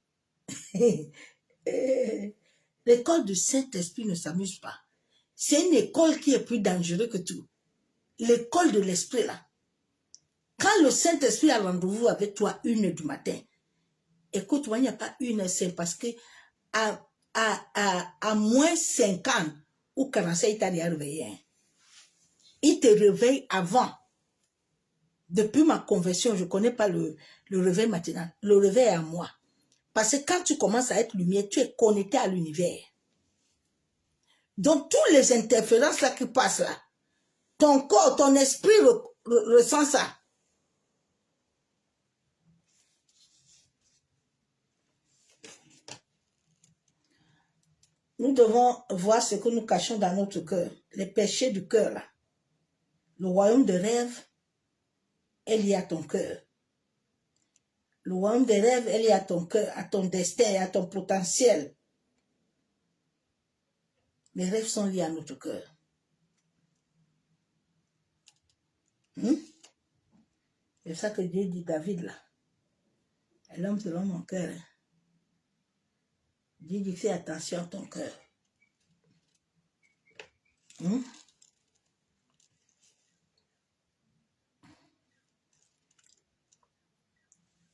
L'école du Saint-Esprit ne s'amuse pas. C'est une école qui est plus dangereuse que tout. L'école de l'esprit, là. Quand le Saint-Esprit a rendez-vous avec toi 1h du matin, écoute-moi, il n'y a pas 1h, c'est parce que à moins 50 ou 45, il t'a déjà réveillé. Hein. Il te réveille avant. Depuis ma conversion, je ne connais pas le réveil matinal. Le réveil est à moi. Parce que quand tu commences à être lumière, tu es connecté à l'univers. Donc, toutes les interférences là qui passent là, ton corps, ton esprit ressent ça. Nous devons voir ce que nous cachons dans notre cœur, les péchés du cœur là. Le royaume de rêve est lié à ton cœur. Le royaume des rêves est lié à ton cœur, à ton destin, à ton potentiel. Les rêves sont liés à notre cœur. C'est ça que Dieu dit David là. L'homme selon mon cœur. Hein. Dieu dit fais attention à ton cœur. Nous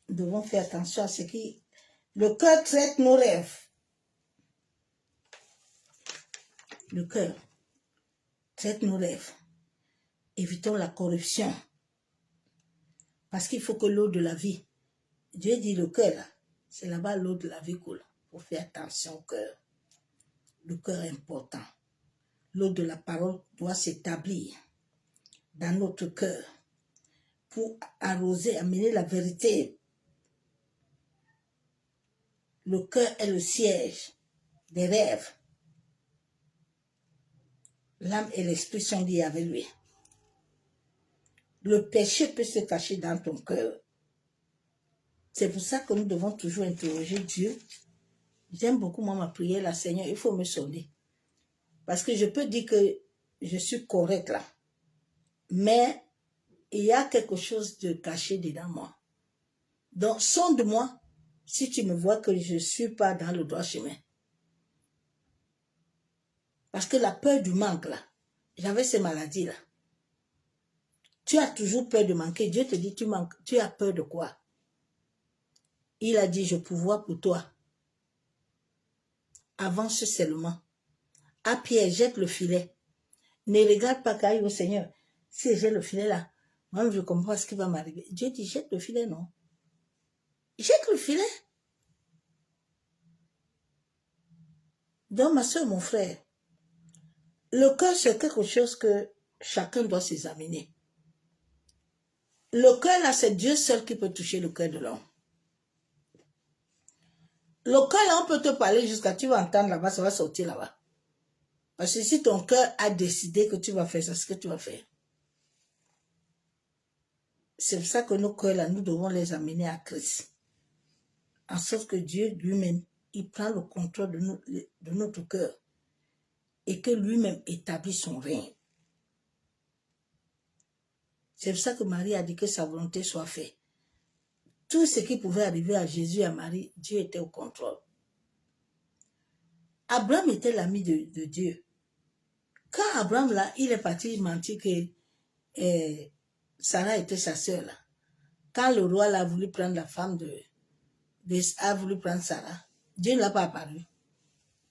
devons faire attention à ce qui... Le cœur traite nos rêves. Le cœur traite nos rêves. Évitons la corruption. Parce qu'il faut que l'eau de la vie... Dieu dit le cœur là, c'est là-bas l'eau de la vie coule. Il faut faire attention au cœur. Le cœur est important. L'eau de la parole doit s'établir dans notre cœur pour arroser, amener la vérité. Le cœur est le siège des rêves. L'âme et l'esprit sont liés avec lui. Le péché peut se cacher dans ton cœur. C'est pour ça que nous devons toujours interroger Dieu. J'aime beaucoup, moi, ma prière, là, Seigneur, il faut me sonner. Parce que je peux dire que je suis correcte là. Mais il y a quelque chose de caché dedans moi. Donc, sonde-moi si tu me vois que je ne suis pas dans le droit chemin. Parce que la peur du manque là, j'avais ces maladies là. Tu as toujours peur de manquer. Dieu te dit, tu manques. Tu as peur de quoi? Il a dit, je pourvois pour toi. Avance seulement. À Pierre, jette le filet. Ne regarde pas qu'aille au Seigneur. Si j'ai le filet là, moi je comprends ce qui va m'arriver. Dieu dit, jette le filet, non? Jette le filet. Donc, ma soeur, mon frère, le cœur, c'est quelque chose que chacun doit s'examiner. Le cœur, là, c'est Dieu seul qui peut toucher le cœur de l'homme. Le cœur, là, on peut te parler jusqu'à tu vas entendre là-bas, ça va sortir là-bas. Parce que si ton cœur a décidé que tu vas faire ça, c'est ce que tu vas faire. C'est pour ça que nos cœurs, là, nous devons les amener à Christ. En sorte que Dieu lui-même, il prend le contrôle de notre cœur. Et que lui-même établit son règne. C'est pour ça que Marie a dit que sa volonté soit faite. Tout ce qui pouvait arriver à Jésus et à Marie, Dieu était au contrôle. Abraham était l'ami de Dieu. Quand Abraham, là, il est parti mentir que Sarah était sa sœur, là. Quand le roi là, a voulu prendre la femme a voulu prendre Sarah, Dieu ne l'a pas apparu.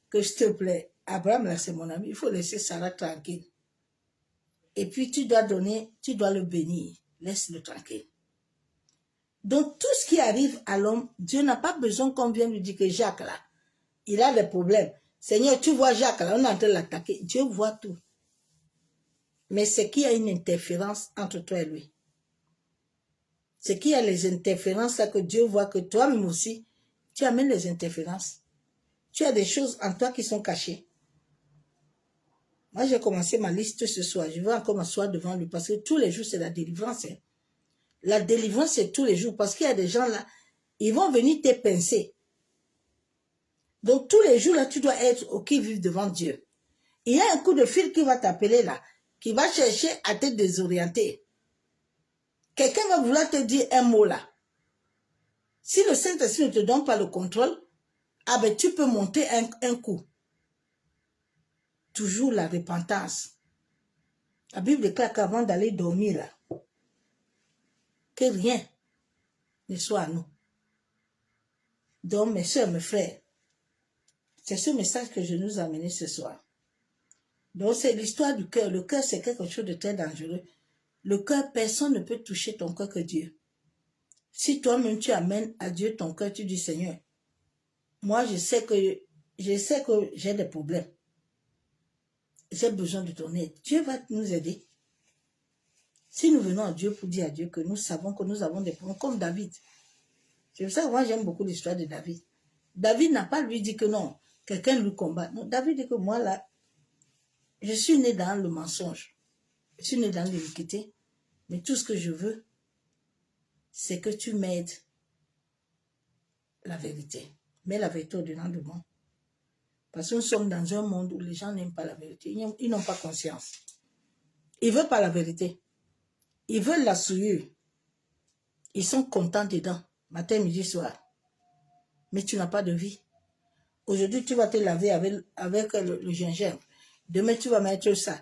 Que s'il te plaît, Abraham, là, c'est mon ami, il faut laisser Sarah tranquille. Et puis, tu dois le bénir. Laisse-le tranquille. Donc, tout ce qui arrive à l'homme, Dieu n'a pas besoin qu'on vienne lui dire que Jacques, là, il a des problèmes. Seigneur, tu vois Jacques, là, on est en train de l'attaquer. Dieu voit tout. Mais c'est qu'il y a une interférence entre toi et lui. C'est qu'il y a les interférences là que Dieu voit que toi-même aussi, tu amènes les interférences. Tu as des choses en toi qui sont cachées. Moi, j'ai commencé ma liste ce soir. Je vais encore m'asseoir devant lui parce que tous les jours, c'est la délivrance. Hein. La délivrance, c'est tous les jours parce qu'il y a des gens là, ils vont venir te pincer. Donc, tous les jours là, tu dois être au qui-vive devant Dieu. Il y a un coup de fil qui va t'appeler là, qui va chercher à te désorienter. Quelqu'un va vouloir te dire un mot là. Si le Saint-Esprit ne te donne pas le contrôle, ah ben tu peux monter un coup. Toujours la repentance. La Bible déclare qu'avant d'aller dormir là, que rien ne soit à nous. Donc mes soeurs, mes frères, c'est ce message que je nous ai amené ce soir. Donc c'est l'histoire du cœur. Le cœur c'est quelque chose de très dangereux. Le cœur, personne ne peut toucher ton cœur que Dieu. Si toi-même tu amènes à Dieu ton cœur, tu dis Seigneur, moi je sais que j'ai des problèmes. J'ai besoin de ton aide. Dieu va nous aider. Si nous venons à Dieu pour dire à Dieu que nous savons que nous avons des problèmes, comme David. C'est pour ça que moi j'aime beaucoup l'histoire de David. David n'a pas lui dit que non, quelqu'un lui combat. Non, David dit que moi là, je suis né dans le mensonge. Je suis né dans l'iniquité. Mais tout ce que je veux, c'est que tu m'aides la vérité. Mets la vérité au-dedans de moi. Parce que nous sommes dans un monde où les gens n'aiment pas la vérité. Ils n'ont pas conscience. Ils ne veulent pas la vérité. Ils veulent la souillure. Ils sont contents dedans, matin, midi, soir. Mais tu n'as pas de vie. Aujourd'hui, tu vas te laver avec le gingembre. Demain, tu vas mettre ça.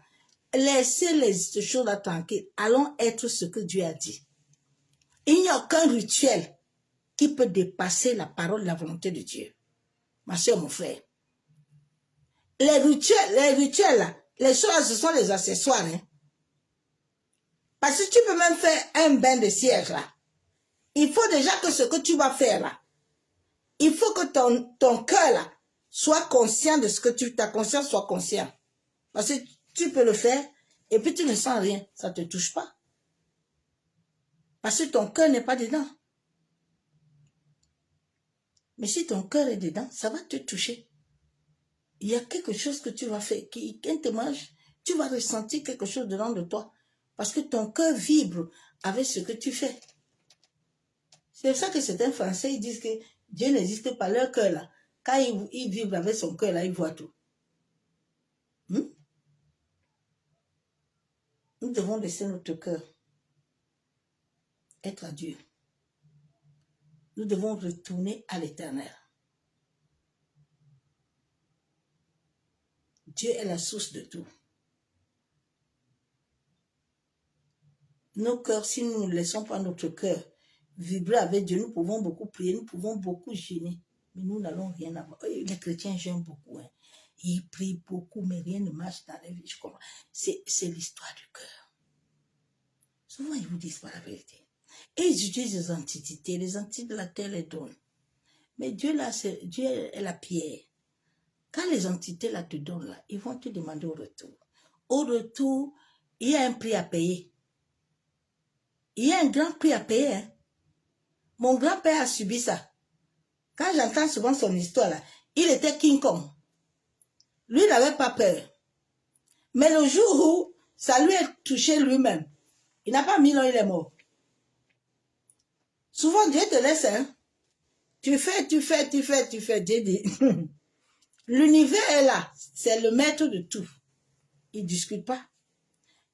Laissez les choses tranquilles. Allons être ce que Dieu a dit. Il n'y a aucun rituel qui peut dépasser la parole, la volonté de Dieu. Ma soeur, mon frère. Les rituels là, les choses, ce sont les accessoires. Hein. Parce que tu peux même faire un bain de cierge là. Il faut déjà que ce que tu vas faire là, il faut que ton cœur là soit conscient de ce que ta conscience soit consciente. Parce que tu peux le faire et puis tu ne sens rien, ça ne te touche pas. Parce que ton cœur n'est pas dedans. Mais si ton cœur est dedans, ça va te toucher. Il y a quelque chose que tu vas faire, qu'un témoignage, tu vas ressentir quelque chose dedans de toi. Parce que ton cœur vibre avec ce que tu fais. C'est pour ça que certains Français, ils disent que Dieu n'existe pas, leur cœur là. Quand il vibre avec son cœur là, il voit tout. Nous devons laisser notre cœur être à Dieu. Nous devons retourner à l'Éternel. Dieu est la source de tout. Nos cœurs, si nous ne laissons pas notre cœur vibrer avec Dieu, nous pouvons beaucoup prier, nous pouvons beaucoup gêner, mais nous n'allons rien avoir. Les chrétiens gênent beaucoup. Hein. Ils prient beaucoup, mais rien ne marche dans la vie. Je comprends. C'est l'histoire du cœur. Souvent, ils vous disent pas la vérité. Et ils utilisent les antiquités. Les antiquités de la terre les donnent. Mais Dieu, là, Dieu est la pierre. Quand les entités là te donnent, là, ils vont te demander au retour. Au retour, il y a un prix à payer. Il y a un grand prix à payer. Hein. Mon grand-père a subi ça. Quand j'entends souvent son histoire, là, il était King Kong. Lui, il n'avait pas peur. Mais le jour où ça lui est touché lui-même, il n'a pas mis long, il est mort. Souvent, Dieu te laisse, hein. Tu fais. Dieu dit, l'univers est là. C'est le maître de tout. Il ne discute pas.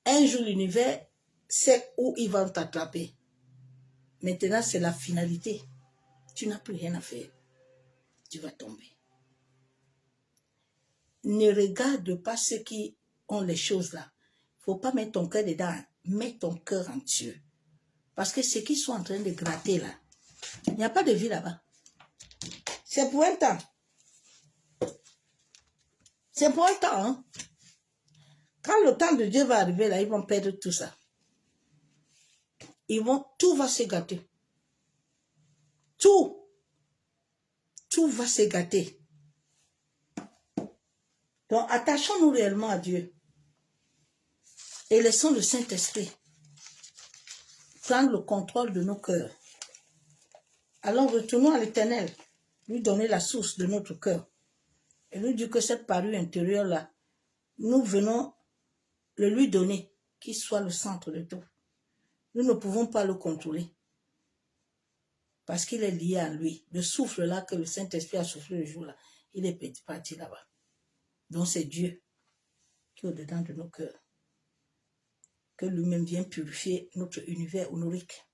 Un jour, l'univers sait où il va t'attraper. Maintenant, c'est la finalité. Tu n'as plus rien à faire. Tu vas tomber. Ne regarde pas ceux qui ont les choses là. Il ne faut pas mettre ton cœur dedans. Mets ton cœur en Dieu. Parce que ceux qui sont en train de gratter là, il n'y a pas de vie là-bas. C'est pour un temps. C'est pour un temps. Hein? Quand le temps de Dieu va arriver là, ils vont perdre tout ça. Tout va se gâter. Tout va se gâter. Donc, attachons-nous réellement à Dieu. Et laissons le Saint-Esprit prendre le contrôle de nos cœurs. Alors, retournons à l'Éternel, lui donner la source de notre cœur. Et lui dire que cette parure intérieure-là, nous venons le lui donner, qu'il soit le centre de tout. Nous ne pouvons pas le contrôler. Parce qu'il est lié à lui. Le souffle-là que le Saint-Esprit a soufflé le jour-là, il est parti là-bas. Donc c'est Dieu qui est au-dedans de nos cœurs. Que lui-même vient purifier notre univers honorique.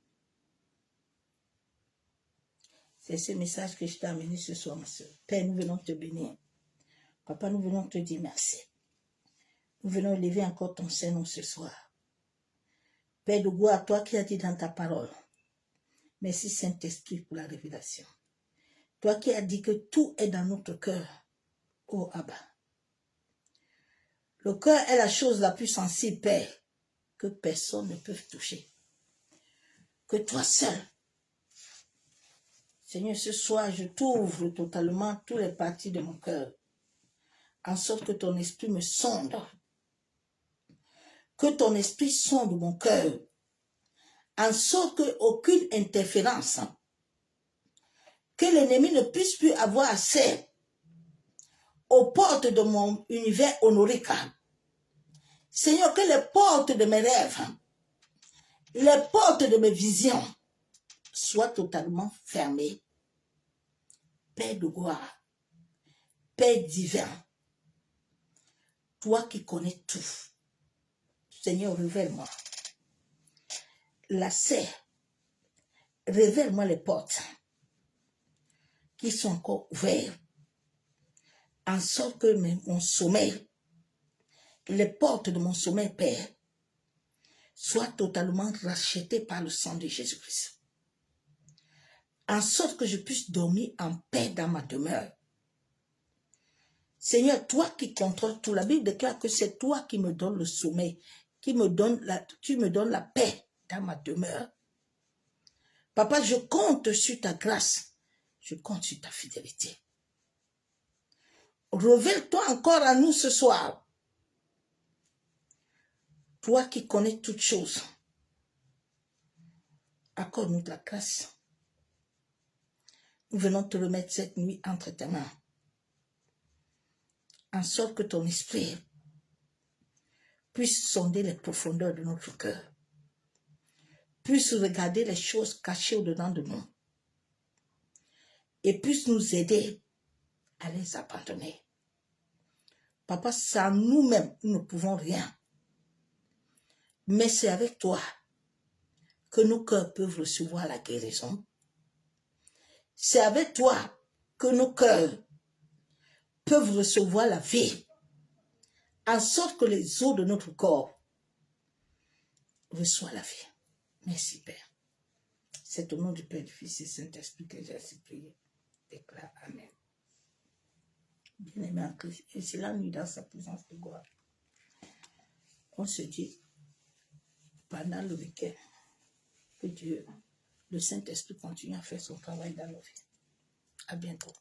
C'est ce message que je t'ai amené ce soir, ma soeur. Père, nous venons te bénir. Papa, nous venons te dire merci. Nous venons élever encore ton Saint-Nom ce soir. Père de gloire, toi qui as dit dans ta parole, merci Saint-Esprit pour la révélation. Toi qui as dit que tout est dans notre cœur, ô Abba. Le cœur est la chose la plus sensible, Père, que personne ne peut toucher. Que toi seul. Seigneur, ce soir, je t'ouvre totalement toutes les parties de mon cœur, en sorte que ton esprit me sonde. Que ton esprit sonde mon cœur, en sorte qu'aucune interférence, que l'ennemi ne puisse plus avoir accès aux portes de mon univers honorique. Seigneur, que les portes de mes rêves, les portes de mes visions soient totalement fermées. Père de gloire, Père divin, toi qui connais tout, Seigneur, révèle-moi la serre, révèle-moi les portes qui sont encore ouvertes, en sorte que mon sommeil, les portes de mon sommeil, Père, soient totalement rachetées par le sang de Jésus-Christ. En sorte que je puisse dormir en paix dans ma demeure. Seigneur, toi qui contrôles tout, la Bible déclare que c'est toi qui me donnes le sommeil, tu me donnes la paix dans ma demeure. Papa, je compte sur ta grâce, je compte sur ta fidélité. Révèle-toi encore à nous ce soir. Toi qui connais toutes choses, accorde-nous de la grâce. Nous venons te remettre cette nuit entre tes mains, en sorte que ton esprit puisse sonder les profondeurs de notre cœur, puisse regarder les choses cachées au-dedans de nous, et puisse nous aider à les abandonner. Papa, sans nous-mêmes, nous ne pouvons rien. Mais c'est avec toi que nos cœurs peuvent recevoir la guérison. C'est avec toi que nos cœurs peuvent recevoir la vie, en sorte que les os de notre corps reçoivent la vie. Merci, Père. C'est au nom du Père, du Fils et du Saint-Esprit que j'ai ainsi prié. Déclare Amen. Bien-aimé en Christ, et c'est la nuit dans sa présence de gloire. On se dit, pendant le week-end, que Dieu, le Saint-Esprit, continue à faire son travail dans nos vies. À bientôt.